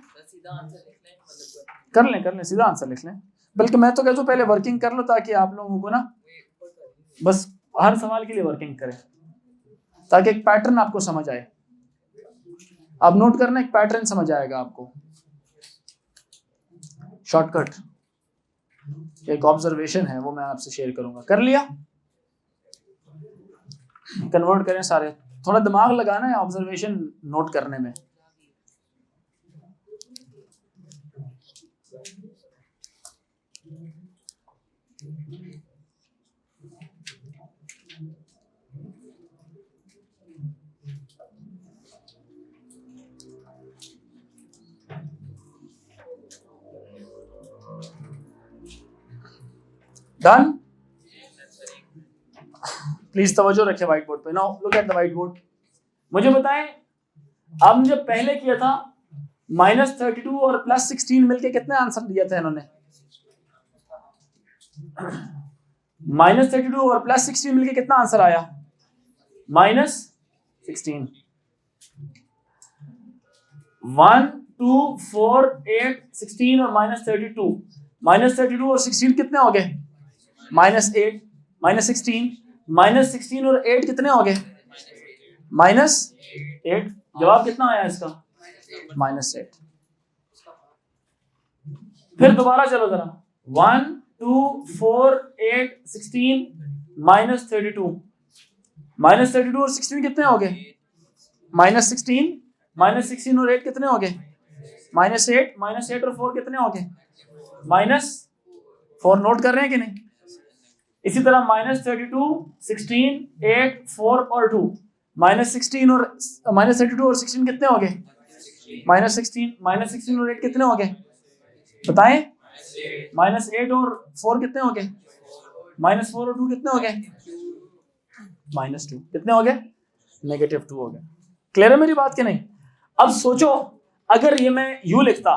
कर लें, सीधा आंसर लिख लें। बल्कि मैं तो कहता हूँ पहले वर्किंग कर लो, ताकि आप लोगों को ना बस हर सवाल के लिए वर्किंग करें, ताकि एक पैटर्न आपको समझ आए। आप नोट करना, एक पैटर्न समझ आएगा आपको। शॉर्टकट एक ऑब्जर्वेशन है, वो मैं आपसे शेयर करूंगा। कर लिया? कन्वर्ट करें सारे। थोड़ा दिमाग लगाना है ऑब्जर्वेशन नोट करने में। डन? प्लीज तवज्जो रखें व्हाइट बोर्ड पे। Now look at the white board. मुझे बताएं, आपने जब पहले किया था -32 और +16 मिलके कितने आंसर दिया था इन्होंने? -32 और +16 मिलके कितना आंसर आया? -16। 1, 2, 4, 8, 16 और -32। -32 और 16 कितने हो गए? -8, -16, -16 और 8 कितने हो गए? -8। जवाब कितना आया इसका? -8। फिर दोबारा चलो जरा। 1, 2, 4, 8, 16 -32। -32 और 16 कितने हो गए? -16, -16 और 8 कितने हो गए? -8, -8 और 4 कितने हो गए? -4। नोट कर रहे हैं कि नहीं? इसी तरह -32, 16, 8, 4 और 2। -16 और -32 और 16 कितने हो गए? -16 और 8 कितने हो गए? बताएं। -8 और 4 कितने हो गए? -4 और 2 कितने हो गए? -2 कितने हो गए? -2 हो गए। क्लियर है मेरी बात कि नहीं? अब सोचो, अगर ये मैं यू लिखता,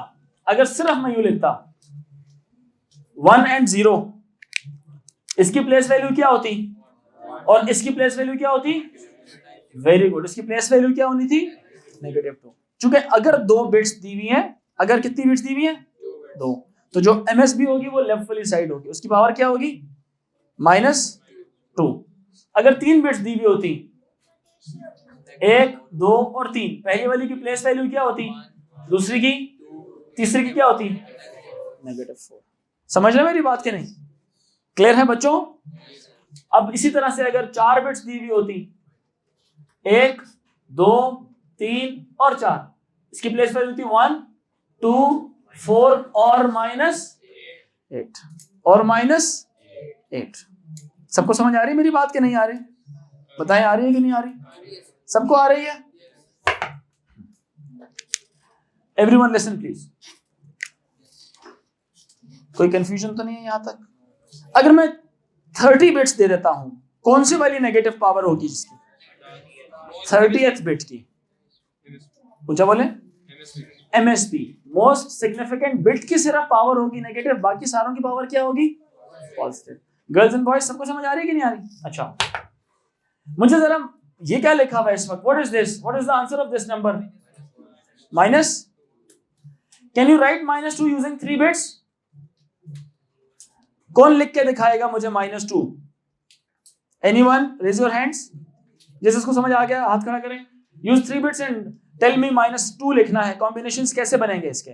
अगर सिर्फ मैं यू लिखता 1 and 0, इसकी प्लेस वैल्यू क्या होती और इसकी प्लेस वैल्यू क्या होती? Very good. इसकी प्लेस वैल्यू क्या होनी थी? -2। चूंकि अगर 2 बिट्स दी हुई हैं, अगर कितनी बिट्स दी हुई हैं? 2, तो जो MSB होगी वो लेफ्ट वाली साइड होगी, उसकी पावर क्या होगी? -2। अगर 3 बिट्स दी हुई होती, 1, 2 और 3, पहली वाली की प्लेस वैल्यू क्या होती? दूसरी की, तीसरी की क्या होती? -4। समझ रहे मेरी बात के नहीं? क्लियर है बच्चों? अब इसी तरह से अगर 4 बिट्स दी हुई होती, 1 2 3 और 4, इसकी प्लेस वैल्यू थी 1 2 4 और -8 और -8। सबको समझ आ रही है मेरी बात कि नहीं आ रही? बताएं, आ रही है कि नहीं आ रही? सबको आ रही है? Everyone listen please. कोई कंफ्यूजन तो नहीं है यहां तक? अगर मैं 30 बिट्स दे देता हूं, कौन सी वाली नेगेटिव पावर होगी जिसकी? 30th बिट की। पूछा बोले? MSB, मोस्ट सिग्निफिकेंट बिट की सिर्फ पावर होगी नेगेटिव, बाकी सारों की पावर क्या होगी? पॉजिटिव। गर्ल्स एंड बॉयज सबको समझ आ रही है कि नहीं आ रही? अच्छा, मुझे जरा ये क्या लिखा हुआ है इस वक्त? What is this? What is the answer of this number? Minus. Can you write -2 using 3 bits? कौन लिख के दिखाएगा मुझे -2? एनीवन? Raise your hands. जैसे इसको समझ आ गया हाथ खड़ा करें। Use 3 bits and tell me -2 लिखना है। कॉम्बिनेशंस कैसे बनेंगे इसके?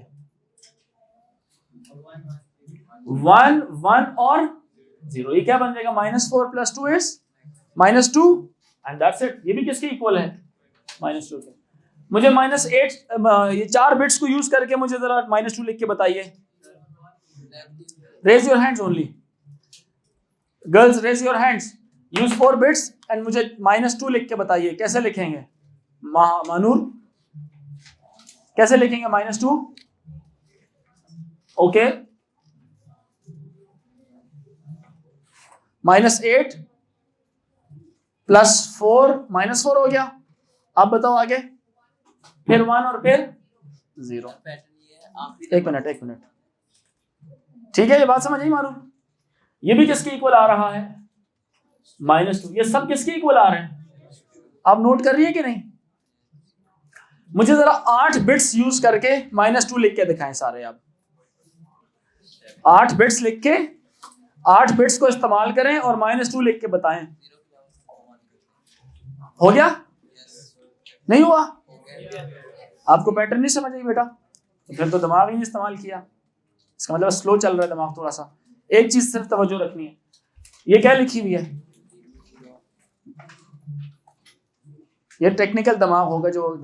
1 1 और 0। ये क्या बन जाएगा? -4 + 2 इज -2 एंड दैट्स इट। ये भी किसके इक्वल है? -2 के। मुझे -8 ये 4 बिट्स को यूज करके मुझे जरा -2 लिख के बताइए। Raise your hands only. Girls raise your hands. Use 4 bits and मुझे -2 लिख के बताइए। कैसे लिखेंगे? मानूर कैसे लिखेंगे -2? ओके, -8 + 4 -4 हो गया। आप बताओ आगे। फिर 1 और फिर 0। एक मिनट, ठीक है? ये बात समझ आई मालूम? ये भी किसके इक्वल आ रहा है? -2। ये सब किसके इक्वल आ रहे हैं? आप नोट कर रही है कि नहीं? मुझे जरा 8 बिट्स यूज करके -2 लिख के दिखाएं सारे। आप 8 बिट्स लिख के 8 बिट्स को इस्तेमाल करें और -2 लिख के बताएं। हो गया? नहीं हुआ? आपको पैटर्न नहीं समझ आई बेटा? तो फिर तो दिमाग ही नहीं इस्तेमाल किया। इसका मतलब स्लो चल रहा है दिमाग थोड़ा सा। एक चीज सिर्फ तवज्जो रखनी है। ये क्या लिखी हुई है? ये टेक्निकल दिमाग होगा। जो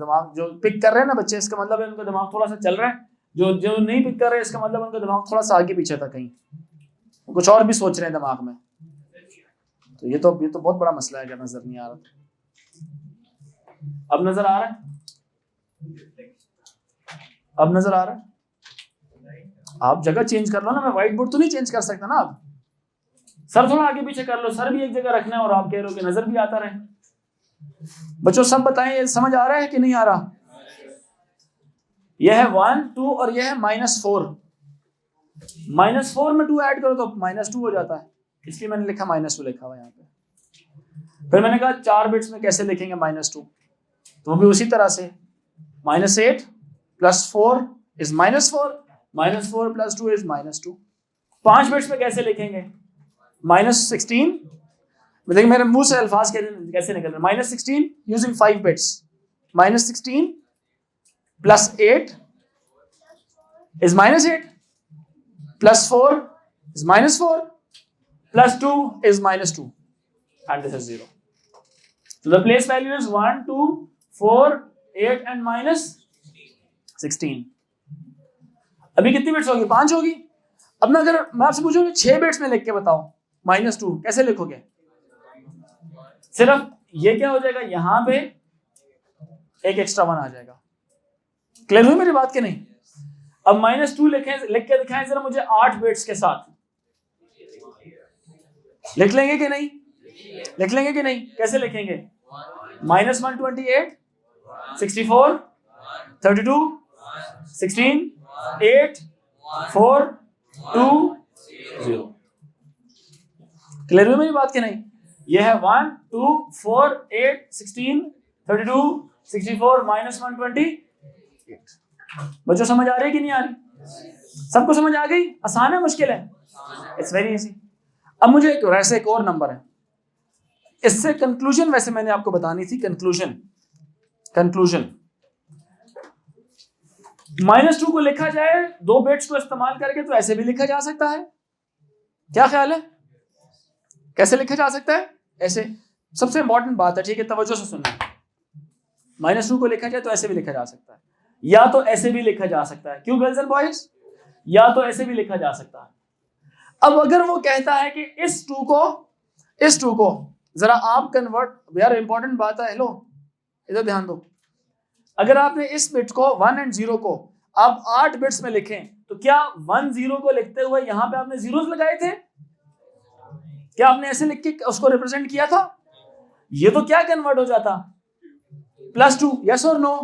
पिक कर रहे हैं ना बच्चे, इसका मतलब है उनका दिमाग थोड़ा सा चल रहा है। जो नहीं पिक कर रहे, इसका मतलब उनका दिमाग थोड़ा सा आगे पीछे था, कहीं कुछ और भी सोच रहे हैं दिमाग में। तो ये तो बहुत बड़ा मसला है। क्या नजर नहीं आ रहा? अब नजर आ रहा है? अब नजर आ रहा है? आप जगह चेंज कर लो ना। मैं व्हाइट बोर्ड तो नहीं चेंज कर सकता ना। आप सर थोड़ा आगे पीछे कर लो। सर भी एक जगह रखना है और आप कह रहे हो कि नजर भी आता रहे। बच्चों सब बताएं, ये समझ आ रहा है कि नहीं आ रहा? यह है 1 2 और यह है -4। -4 में 2 ऐड करो तो -2 हो जाता है, इसलिए मैंने लिखा -2 लिखा हुआ यहाँ पे। फिर मैंने कहा 4 बिट्स में कैसे लिखेंगे -2? तो वो भी उसी तरह से। -8 + 4 इज -4, -4 + 2 इज -2। 5 बिट्स में कैसे लिखेंगे? -16। देखिए मेरे मुंह से अल्फाज कैसे निकल रहे हैं। -16 using 5 bits. -16 + 8 is -8 + 4 is -4 + 2 is -2 and this is 0. So the place value is 1 2 4 8 and -16. अभी कितनी बिट्स होगी? 5 होगी। अब मैं अगर मैं आपसे पूछूं 6 बिट्स में लिख के बताओ -2 कैसे लिखोगे? सिर्फ ये क्या हो जाएगा, यहां पे एक एक्स्ट्रा 1 आ जाएगा। क्लियर हुई मेरी बात कि नहीं? अब -2 लिख के दिखाएं जरा मुझे 8 बिट्स के साथ। लिख लेंगे कि नहीं? लिख लेंगे कि नहीं? कैसे लिखेंगे? -128 64 32 16 8 4 2 0। क्लियर हुई मेरी बात कि नहीं? यह है 1 2 4 8 16 32 64 -128। बच्चों समझ आ रही है कि नहीं आ रही? सबको समझ आ गई? आसान है मुश्किल है? It's very easy. अब मुझे एक और नंबर है, इससे कंक्लूजन वैसे मैंने आपको बतानी थी। कंक्लूजन -2 को लिखा जाए 2 बिट्स को इस्तेमाल करके तो ऐसे भी लिखा जा सकता है। क्या ख्याल है? कैसे लिखा जा सकता है? ऐसे। सबसे इंपॉर्टेंट बात है, ठीक है, तवज्जो से सुनना। -2 को लिखा जाए तो ऐसे भी लिखा जा सकता है, या तो ऐसे भी लिखा जा सकता है। क्यों गर्ल्स एंड बॉयज? या तो ऐसे भी लिखा जा सकता है। अब अगर वो कहता है कि इस 2 को जरा आप कन्वर्ट, यार इंपॉर्टेंट बात है, हेलो इधर ध्यान दो। अगर आपने इस बिट को 1 और 0 को आप 8 बिट्स में लिखें, तो क्या 1 0 को लिखते हुए यहां पे आपने जीरोस लगाए थे? क्या आपने ऐसे लिख के उसको रिप्रेजेंट किया था? ये तो क्या कन्वर्ट हो जाता? +2, यस और नो?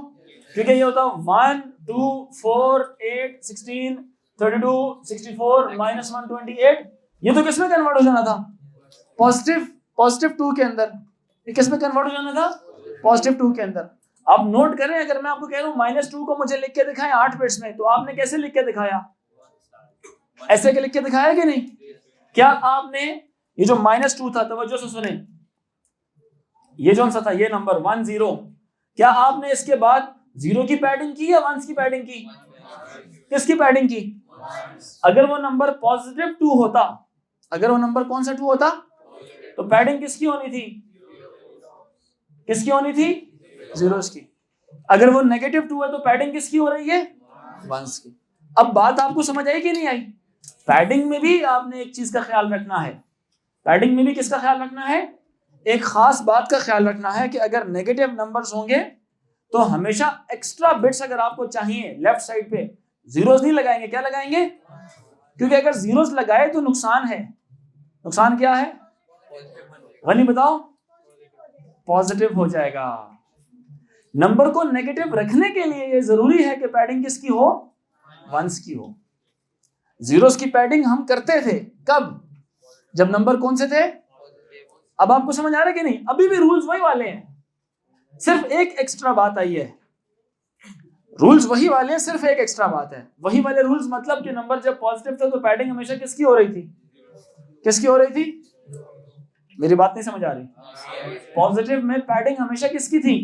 क्योंकि ये होता 1 2 4 8 16 32 64 -128। ये तो किसमें कन्वर्ट हो जाना था? पॉजिटिव 2 के अंदर। ये किसमें कन्वर्ट हो जाना था? पॉजिटिव 2 के अंदर। आप नोट करें, अगर मैं आपको कह रहा हूं -2 को मुझे लिख के दिखाएं 8 बिट्स में, तो आपने कैसे लिख के दिखाया? ऐसे के लिख के दिखाया कि नहीं? क्या आपने ये जो -2 था, तवज्जो से सुने, ये जो सा था, ये नंबर 1 0, क्या आपने इसके बाद 0 की पैडिंग की या 1 की पैडिंग की? किसकी पैडिंग की? अगर वो नंबर पॉजिटिव 2 होता, अगर वो नंबर कौन सा 2 होता, तो पैडिंग किसकी होनी थी? किसकी होनी थी? जीरोस की। अगर वो -2 है तो पैडिंग किसकी हो रही है? 1s की। अब बात आपको समझ आई कि नहीं आई? पैडिंग में भी आपने एक चीज का ख्याल रखना है। पैडिंग में भी किसका ख्याल रखना है? एक खास बात का ख्याल रखना है कि अगर नेगेटिव नंबर्स होंगे तो हमेशा एक्स्ट्रा बिट्स अगर आपको चाहिए लेफ्ट साइड पे, जीरोस नहीं लगाएंगे। क्या लगाएंगे? क्योंकि अगर जीरोस लगाए तो नुकसान है। नुकसान क्या है? वही बताओ। पॉजिटिव हो जाएगा। नंबर को नेगेटिव रखने के लिए ये जरूरी है कि पैडिंग किसकी हो? 1s की हो। जीरोस की पैडिंग हम करते थे कब? जब नंबर कौन से थे? अब आपको समझ आ रहा है कि नहीं? अभी भी रूल्स वही वाले हैं, सिर्फ एक एक्स्ट्रा बात आई है। रूल्स वही वाले हैं, सिर्फ एक एक्स्ट्रा बात है। वही वाले रूल्स मतलब कि नंबर जब पॉजिटिव था तो पैडिंग हमेशा किसकी हो रही थी? किसकी हो रही थी? मेरी बात नहीं समझ आ रही? पॉजिटिव में पैडिंग हमेशा किसकी थी?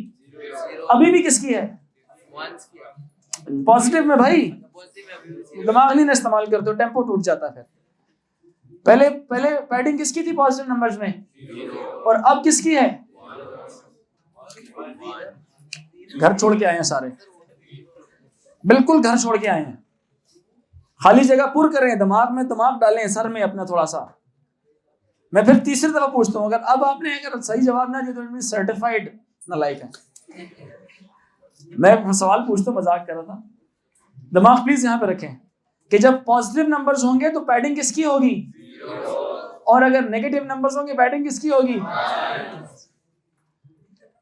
अभी भी किसकी है? पॉजिटिव में। भाई दिमाग नहीं इस्तेमाल करते हो, टेम्पो टूट जाता है। पहले पैडिंग किसकी थी पॉजिटिव नंबर्स में, और अब किसकी है? घर छोड़ के आए हैं सारे, बिल्कुल घर छोड़ के आए हैं। खाली जगह पुर करें, दिमाग में दिमाग डालें, सर में अपना थोड़ा सा। मैं फिर तीसरी दफा पूछता हूँ, अगर अब आपने अगर सही जवाब ना दिया तो सर्टिफाइड नालायक है। मैं सवाल पूछता हूँ, मजाक कर रहा था। दिमाग प्लीज यहाँ पे रखें कि जब पॉजिटिव नंबर्स होंगे तो पैडिंग किसकी होगी? और अगर नेगेटिव नंबर्स होंगे पैडिंग किसकी होगी?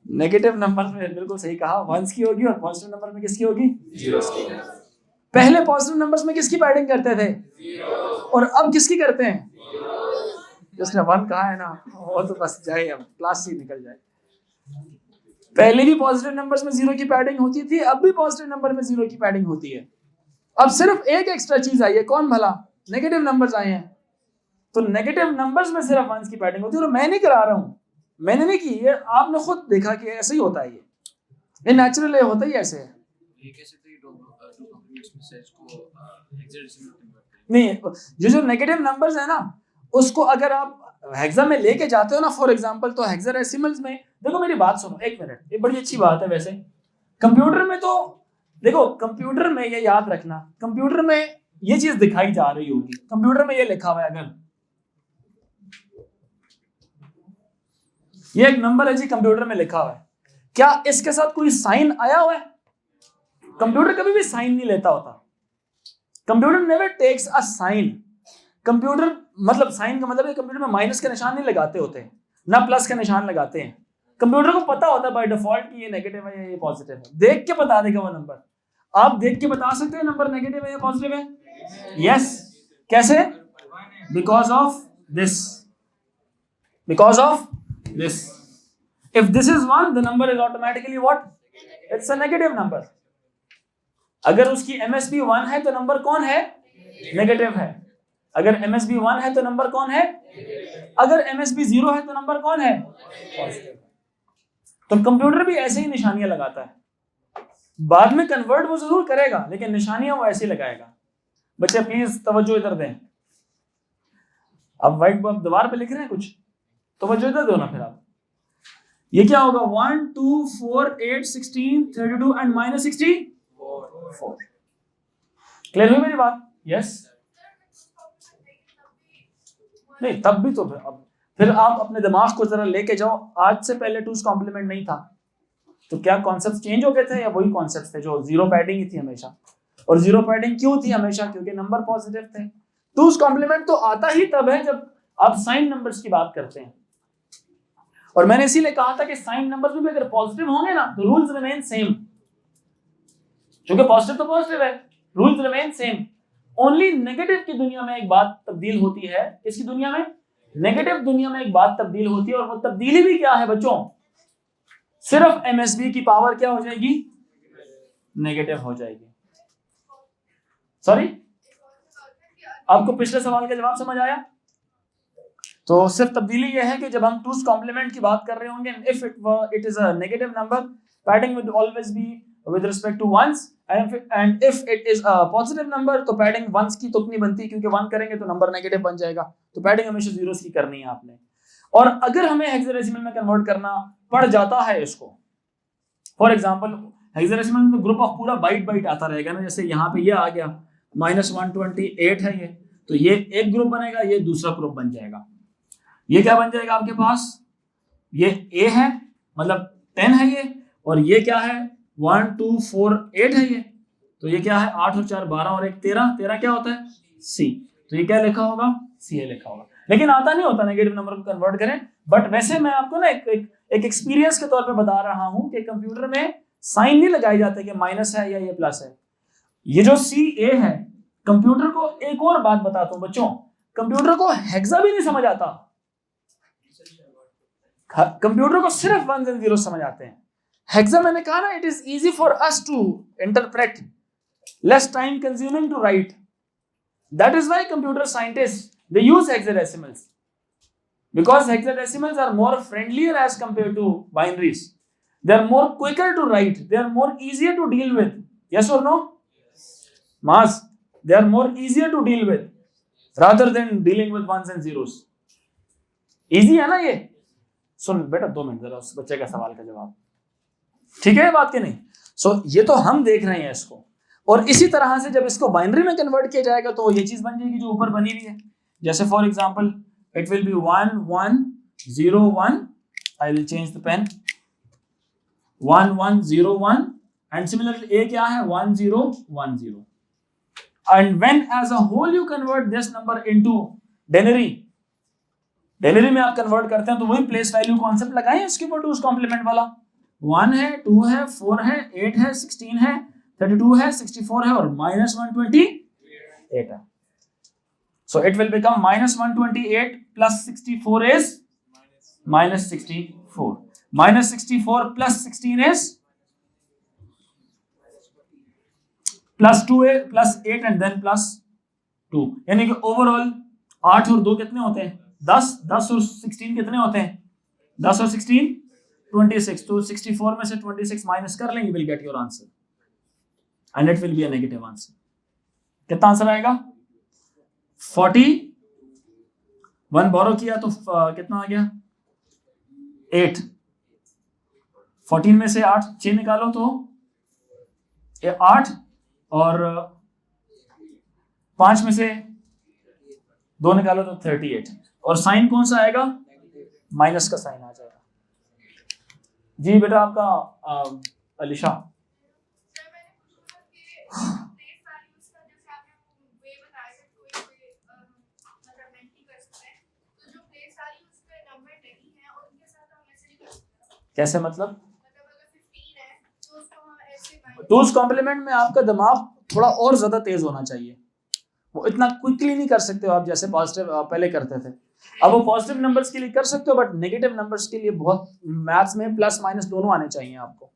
नेगेटिव नंबर में बिल्कुल सही कहा, 1s की होगी, और पॉजिटिव नंबर में किसकी होगी? 0s की। पहले पॉजिटिव नंबर्स में किसकी पैडिंग करते थे, और अब किसकी करते हैं? जिसने 1 कहा है ना, वो तो बस जाए, अब क्लास से निकल जाए। पहले भी पॉजिटिव नंबर्स में 0 की पैडिंग होती थी, अब भी पॉजिटिव नंबर में 0 की पैडिंग होती है। अब सिर्फ एक एक्स्ट्रा चीज आई है, कौन भला? नेगेटिव नंबर्स आए हैं, तो नेगेटिव नंबर्स में सिर्फ 1s की पैडिंग होती है। और मैं नहीं करा रहा हूं, मैंने नहीं की, ये आपने खुद देखा कि ऐसे ही होता है। ये नेचुरल है, होता ही ऐसे है। नहीं, जो नेगेटिव नंबर्स है ना, उसको अगर आप हेक्सा में लेके जाते हो ना, फॉर एग्जांपल, तो हेक्साडेसिमल्स में देखो, मेरी बात सुनो एक मिनट, ये बड़ी अच्छी बात है वैसे। कंप्यूटर में तो देखो, कंप्यूटर में ये याद रखना, कंप्यूटर में ये चीज दिखाई जा रही होगी, कंप्यूटर में ये लिखा हुआ है, अगर ये एक नंबर है जी, कंप्यूटर में लिखा हुआ है, क्या इसके साथ कोई साइन आया हुआ है? कंप्यूटर कभी भी साइन नहीं लेता होता। Computer never takes a sign. Computer मतलब साइन का मतलब है कंप्यूटर में माइनस का निशान नहीं लगाते होते, ना प्लस का निशान लगाते हैं। कंप्यूटर को पता होता है बाय डिफॉल्ट कि ये नेगेटिव है या ये पॉजिटिव है, देख के बता देगा वो नंबर। आप देख के बता सकते हैं नंबर नेगेटिव है या पॉजिटिव है? यस। कैसे? Because of this, because of this. If this is 1, the number is automatically what? It's a negative number. अगर उसकी MSB 1 है तो नंबर कौन है? नेगेटिव है। अगर MSB 1 है तो नंबर कौन है? अगर MSB 0 है तो नंबर कौन है? पॉजिटिव। तो कंप्यूटर भी ऐसे ही निशानियां लगाता है, बाद में कन्वर्ट वो जरूर करेगा, लेकिन निशानियां वो ऐसे ही लगाएगा। बच्चे प्लीज तवज्जो इधर दें। अब व्हाइट बोर्ड दीवार पे लिख रहे हैं कुछ, तो वजह दो ना फिर आप। ये क्या होगा 1 2 4 8 16 32 एंड -64। क्लियर हुई मेरी बात? यस नहीं तब भी तो फिर आप अपने दिमाग को जरा लेके जाओ, आज से पहले टूज कॉम्प्लीमेंट नहीं था तो क्या कॉन्सेप्ट चेंज हो गए थे या वही कॉन्सेप्ट थे जो जीरो पैडिंग ही थी हमेशा? और जीरो पैडिंग क्यों थी हमेशा? क्योंकि नंबर पॉजिटिव थे। टूज कॉम्प्लीमेंट तो आता ही तब है जब आप साइन नंबर्स की बात करते हैं, और मैंने इसीलिए कहा था कि साइन नंबर्स में भी अगर पॉजिटिव होंगे ना तो रूल्स रिमेन सेम, क्योंकि पॉजिटिव तो पॉजिटिव है, rules remain same. Only negative की दुनिया में एक बात तब्दील होती है। किसकी दुनिया में? नेगेटिव दुनिया में एक बात तब्दील होती है, और वो तब्दीली भी क्या है बच्चों? सिर्फ एमएसबी की पावर क्या हो जाएगी? नेगेटिव हो जाएगी। सॉरी, आपको पिछले सवाल का जवाब समझ आया? तो सिर्फ तब्दीली यह है कि जब हम टूज कॉम्प्लीमेंट की बात कर रहे होंगे, if it is a negative number, padding will always be with respect to ones, and if it is a positive number तो पैडिंग वंस की तुक नहीं बनती, क्योंकि वन करेंगे तो नंबर नेगेटिव बन जाएगा, तो पैडिंग हमेशा जीरोस की करनी है आपने। और अगर हमें हेक्साडेसिमल में कन्वर्ट करना पड़ जाता है इसको, फॉर एग्जांपल हेक्साडेसिमल में ग्रुप ऑफ पूरा बाइट बाइट आता रहेगा ना, जैसे यहाँ पे ये आ गया -128 है ये, तो ये एक ग्रुप बनेगा, ये दूसरा ग्रुप बन जाएगा। ये क्या बन जाएगा आपके पास? ये A है, मतलब 10 है ये, और ये क्या है 1 2 4 8 है ये, तो ये क्या है 8 और 4 12 और 1 13, 13 क्या होता है? C। तो ये क्या लिखा होगा? CA लिखा होगा। लेकिन आता नहीं होता नेगेटिव नंबर को कन्वर्ट करें, बट वैसे मैं आपको ना एक एक्सपीरियंस के तौर पे बता रहा हूं कि कंप्यूटर में साइन नहीं लगाए जाते कि माइनस है या ये प्लस है। ये जो CA है, कंप्यूटर को एक और बात बताता हूं बच्चों, कंप्यूटर को हेक्सा भी नहीं समझ आता, कंप्यूटर को सिर्फ वंस एंड जीरोस समझ आते हैं। हेक्सा मैंने कहा ना, it is easy for us to interpret, less time consuming to write, that is why computer scientist they use hexadecimals, because hexadecimals are more friendlier as compared to binaries. They are more quicker to write, they are more easier to deal with. Yes or no? Mas, they are more easier to deal with rather than dealing with ones and zeros. Easy है ना ये? सुन बेटा 2 मिनट जरा उस बच्चे का सवाल का जवाब, ठीक है बात कि नहीं? ये तो हम देख रहे हैं इसको, और इसी तरह से जब इसको बाइनरी में कन्वर्ट किया जाएगा तो ये चीज बन जाएगी जो ऊपर बनी हुई है। जैसे for example it will be 1 1 0 1, I will change the pen, 1 1 0 1, and similarly ए क्या है 1 0 1 0, and when as a whole you convert this number into denary में आप कन्वर्ट करते हैं तो वही प्लेस वैल्यू कॉन्सेप्ट लगाएं इसके ऊपर टूज कॉम्प्लीमेंट वाला। 1 है 2 है 4 है 8 है 16 है 32 है 64 है और -128 है। So it will become -128 plus 64 is -64. -64 plus 16 is plus 8 and then plus 2. यानी कि ओवरऑल 8 और 2 कितने होते हैं? 10, 10 और 16 कितने होते हैं? 10 और 16 26. तो 64 में से 26 माइनस कर लेंगे, will get your answer and it will be a negative answer. कितना आंसर आएगा? 40, 1 बोरो किया तो कितना आ गया? 8, 14 में से 8 6 निकालो तो 8, और 5 में से 2 निकालो तो 38, और साइन कौन सा आएगा? माइनस का साइन आ जाएगा। जी बेटा आपका अलीशा। कैसे मतलब? टूज कॉम्प्लीमेंट में आपका दिमाग थोड़ा और ज्यादा तेज होना चाहिए, वो इतना क्विकली नहीं कर सकते हो आप जैसे पॉजिटिव पहले करते थे। अब वो पॉजिटिव नंबर्स के लिए कर सकते हो, बट नेगेटिव नंबर्स के लिए बहुत मैथ्स में प्लस माइनस दोनों आने चाहिए आपको।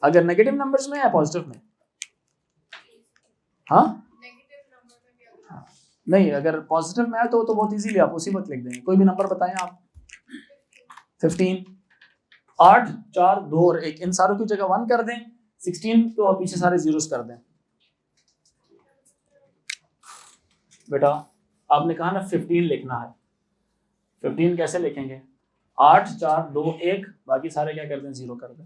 अगर नेगेटिव नंबर्स में या पॉजिटिव में? हाँ नहीं, अगर पॉजिटिव में है तो बहुत इजीली आप उसी वक्त लिख देंगे। कोई भी नंबर बताएं आप। 15, 8 4 2 और 1, इन सारों की जगह 1 कर दें। 16 तो पीछे सारे जीरोस कर दें। बेटा आपने कहा ना 15 लिखना है, 15 कैसे लिखेंगे? 8 4 2 1, बाकी सारे क्या कर दें? 0 कर दें।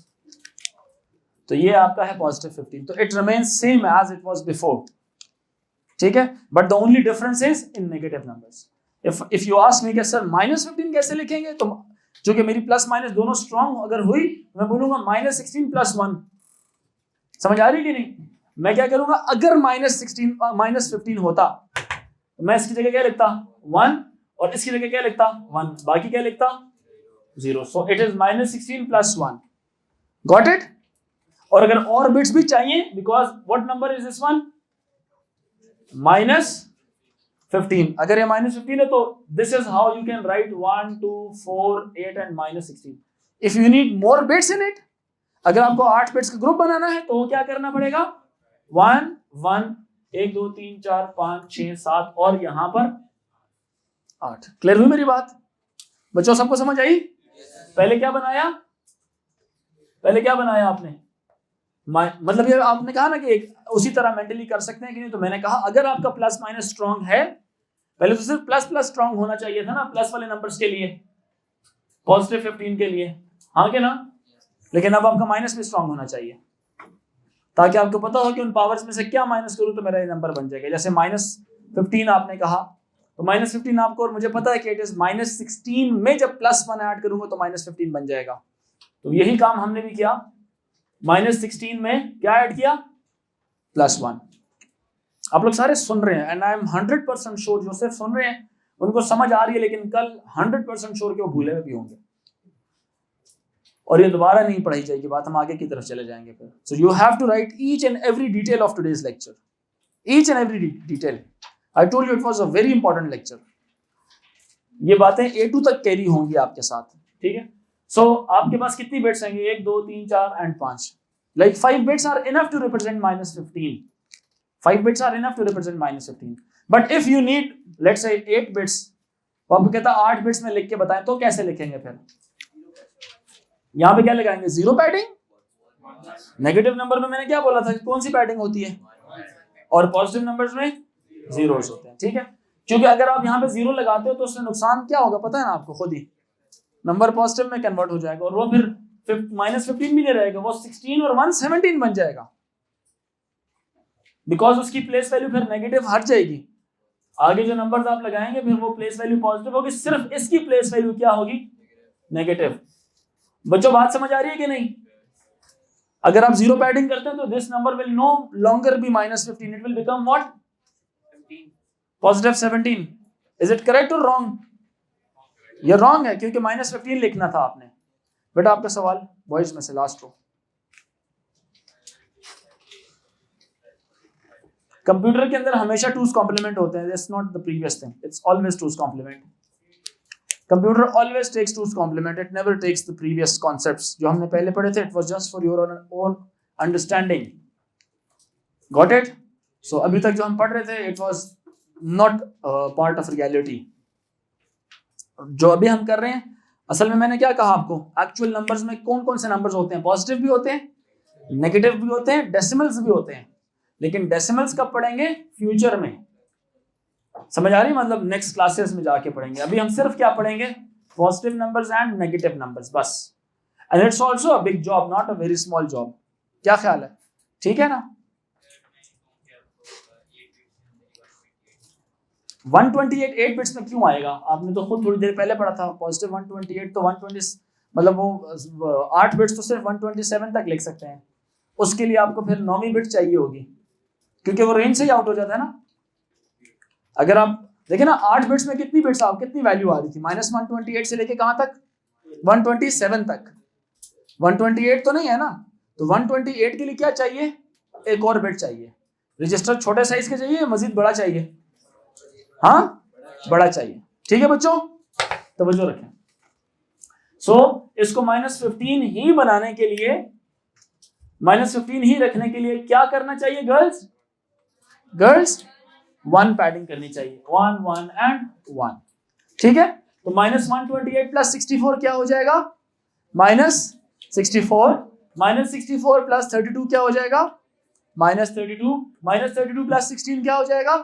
तो ये आपका है पॉजिटिव 15। तो it remains same as it was before, ठीक है। But the only difference is in negative numbers. If you ask me कि सर -15 कैसे लिखेंगे, तो चूंकि मेरी प्लस माइनस दोनों स्ट्रांग अगर हुई, मैं बोलूंगा -16 + 1। समझ आ रही कि नहीं? मैं क्या करूंगा, अगर -15 होता तो मैं इसकी जगह क्या लिखता? 1, और इसकी जगह क्या लिखता? 1, बाकी क्या लिखता? 0। So it is -16 + 1। Got it? और अगर और बिट्स भी चाहिए, because what number is this one? -15। अगर ये -15 है तो this is how you can write 1 2 4 8 and -16। If you need more bits in it, अगर आपको 8 बिट्स का ग्रुप बनाना है तो क्या करना पड़ेगा? 1 1 1 2 3 4 5 6 7 और यहां पर 8। क्लियर हुई मेरी बात बच्चों? सबको समझ आई? पहले क्या बनाया? पहले क्या बनाया आपने? मतलब ये आपने कहा ना कि एक उसी तरह मेंटली कर सकते हैं कि नहीं? तो मैंने कहा अगर आपका प्लस माइनस स्ट्रांग है, पहले तो सिर्फ प्लस प्लस स्ट्रांग होना चाहिए था ना, प्लस वाले नंबर्स के लिए, पॉजिटिव 15 के लिए, हाँ के ना? लेकिन अब आपका माइनस भी स्ट्रांग होना चाहिए, ताकि आपको पता हो कि उन पावर्स में से क्या माइनस करूं तो मेरा ये नंबर बन जाएगा। जैसे -15 आपने कहा, तो -15 आपको, और मुझे पता है कि इट इज -16 में जब +1 ऐड करूंगा तो -15 बन जाएगा। तो यही काम हमने भी किया, -16 में क्या ऐड किया? +1। आप लोग सारे सुन रहे हैं, एंड आई एम 100% श्योर जो सिर्फ सुन रहे हैं उनको समझ आ रही है, लेकिन कल 100% श्योर कि वो भूले हुए भी होंगे और ये दोबारा नहीं पढ़ाई जाएगी बात, हम आगे की तरफ चले जाएंगे फिर। So you have to write each and every detail of today's lecture, each and every detail. I told you it was a very important lecture. ये बातें A2 तक कैरी होंगी आपके साथ, ठीक है? सो आपके पास कितनी बिट्स होंगे? 1 2 3 4 and 5। Like 5 bits are enough to represent -15। 5 bits are enough to represent -15. But if you need, let's say 8 bits, तो आपको कहता 8 बिट्स में लिख के बताएं, तो कैसे लिखेंगे फिर? यहां पे क्या लगाएंगे? 0 पैडिंग। नेगेटिव नंबर में मैंने क्या बोला था, कौन सी पैडिंग होती है? और पॉजिटिव नंबर्स में जीरोस होते हैं, ठीक है? क्योंकि अगर आप यहाँ पे 0 लगाते हो तो उससे नुकसान क्या होगा पता है ना आपको खुद ही? नंबर पॉजिटिव में कन्वर्ट हो जाएगा और वो फिर -15 भी नहीं रहेगा, वो 16 और 1 17 बन जाएगा, बिकॉज उसकी प्लेस वैल्यू फिर नेगेटिव हट जाएगी। आगे जो नंबर्स आप लगाएंगे फिर वो प्लेस वैल्यू पॉजिटिव होगी, सिर्फ इसकी प्लेस वैल्यू क्या होगी? नेगेटिव। बच्चों बात समझ आ रही है कि नहीं? अगर आप 0 पैडिंग करते हैं तो this number will no longer be -15, it will become what? +17। Is it correct और रॉन्ग? ये रॉन्ग है क्योंकि -15 लिखना था आपने। बेटा आपका सवाल बॉयज में से लास्ट रो। कंप्यूटर के अंदर हमेशा 2's कॉम्प्लीमेंट होते हैं, that's not the previous thing, it's always 2's complement. Computer always takes 2's complement, it never takes the previous concepts जो हमने पहले पढ़े थे। It was just for your own understanding. Got it? So अभी तक जो हम पढ़ रहे थे it was not part of reality. जो अभी हम कर रहे हैं, असल में मैंने क्या कहा आपको, एक्चुअल नंबर्स में कौन कौन से नंबर्स होते हैं? पॉजिटिव भी होते हैं, नेगेटिव भी होते हैं, डेसिमल्स भी होते हैं। लेकिन डेसिमल्स कब पढ़ेंगे? फ्यूचर में। समझ आ रही है? मतलब नेक्स्ट क्लासेस में जाके पढ़ेंगे। अभी हम सिर्फ क्या पढ़ेंगे? Positive numbers and negative numbers, बस। And it's also a big job, not a very small job. क्या ख्याल है? ठीक है ना? 128 8 बिट्स में क्यों आएगा? आपने तो खुद थोड़ी देर पहले पढ़ा था पॉजिटिव 128, तो 120 मतलब वो 8 बिट्स तो सिर्फ 127 तक लिख सकते हैं। उसके लिए आपको फिर 9वीं बिट चाहिए होगी, क्योंकि वो रेंज से ही आउट हो जाता है ना। अगर आप देखिए ना 8 बिट्स में कितनी बिट्स कितनी वैल्यू आ रही थी? -128 से लेके कहां तक? 127 तक। 128 तो नहीं है ना, तो 128 के लिए क्या चाहिए? एक और बिट चाहिए। रजिस्टर छोटे साइज के चाहिए, मजीद बड़ा चाहिए? हाँ, बड़ा चाहिए। ठीक है बच्चों, तवज्जो रखें। सो इसको -15 ही बनाने के लिए, -15 ही रखने के लिए क्या करना चाहिए गर्ल्स? गर्ल्स 1 पैडिंग करनी चाहिए, 1 1 एंड 1। ठीक है? तो -128 + 64 क्या हो जाएगा? -64 -64 प्लस 32 क्या हो जाएगा? -32 प्लस 16 क्या हो जाएगा?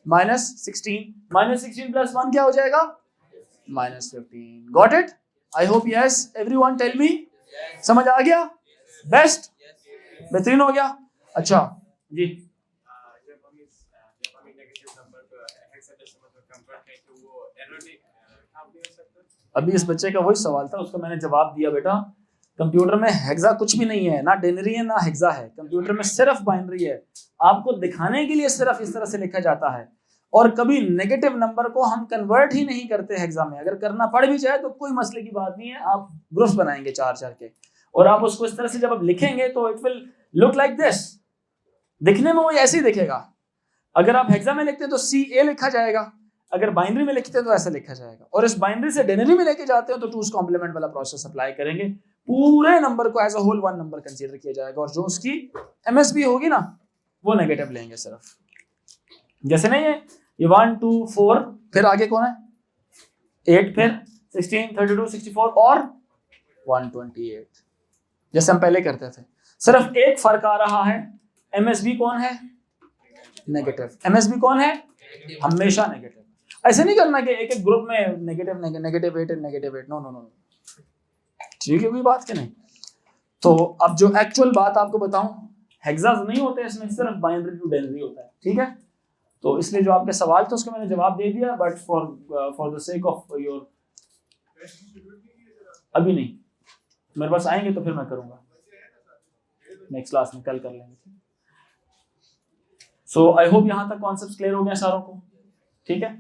-16 -16 प्लस 1 क्या हो जाएगा? -15। Got it? I hope yes everyone tell me. समझ आ गया? बेस्ट, बेहतरीन हो गया। अच्छा जी, अभी इस बच्चे का वही सवाल था, उसको मैंने जवाब दिया बेटा। कंप्यूटर में हेक्सा कुछ भी नहीं है, ना डेनरी है ना हेक्सा है, कंप्यूटर में सिर्फ बाइनरी है। आपको दिखाने के लिए सिर्फ इस तरह से लिखा जाता है, और कभी नेगेटिव नंबर को हम कन्वर्ट ही नहीं करते हेक्सा में। अगर करना पड़ भी जाए तो कोई मसले की बात नहीं है, आप ग्रुप्स बनाएंगे 4-4 के, और आप उसको इस तरह से जब आप लिखेंगे तो it will look like this. दिखने में वो ऐसे ही दिखेगा। अगर आप हेक्सा में लिखते हैं तो CA लिखा जाएगा, अगर बाइनरी में लिखते हैं तो ऐसा लिखा जाएगा, और इस बाइनरी से डेनरी में लेके जाते हैं तो टूज कॉम्प्लीमेंट वाला प्रोसेस अप्लाई करेंगे। पूरे नंबर को as a whole 1 number consider किया जाएगा, और जो उसकी MSB होगी ना वो नेगेटिव लेंगे सिर्फ। जैसे नहीं है ये 1 2 4, फिर आगे कौन है? 8, फिर 16 32 64 और 128, जैसे हम पहले करते थे। सिर्फ एक फर्क आ रहा है, MSB कौन है? नेगेटिव। MSB कौन है? हमेशा नेगेटिव। ऐसे नहीं करना कि एक एक ग्रुप में negative negative 8 and negative 8, no no no, ठीक है कोई बात के नहीं। तो अब जो एक्चुअल बात आपको बताऊं, हेक्सास नहीं होते इसमें, सिर्फ बाइनरी टू डेनरी होता है, ठीक है। तो इसलिए जो आपके सवाल थे उसके मैंने जवाब दे दिया, but for the sake of your, अभी नहीं, मेरे पास आएंगे तो फिर मैं करूंगा नेक्स्ट क्लास में, कल कर लेंगे। सो आई होप यहाँ तक कॉन्सेप्ट क्लियर हो गया सारों को, ठीक है।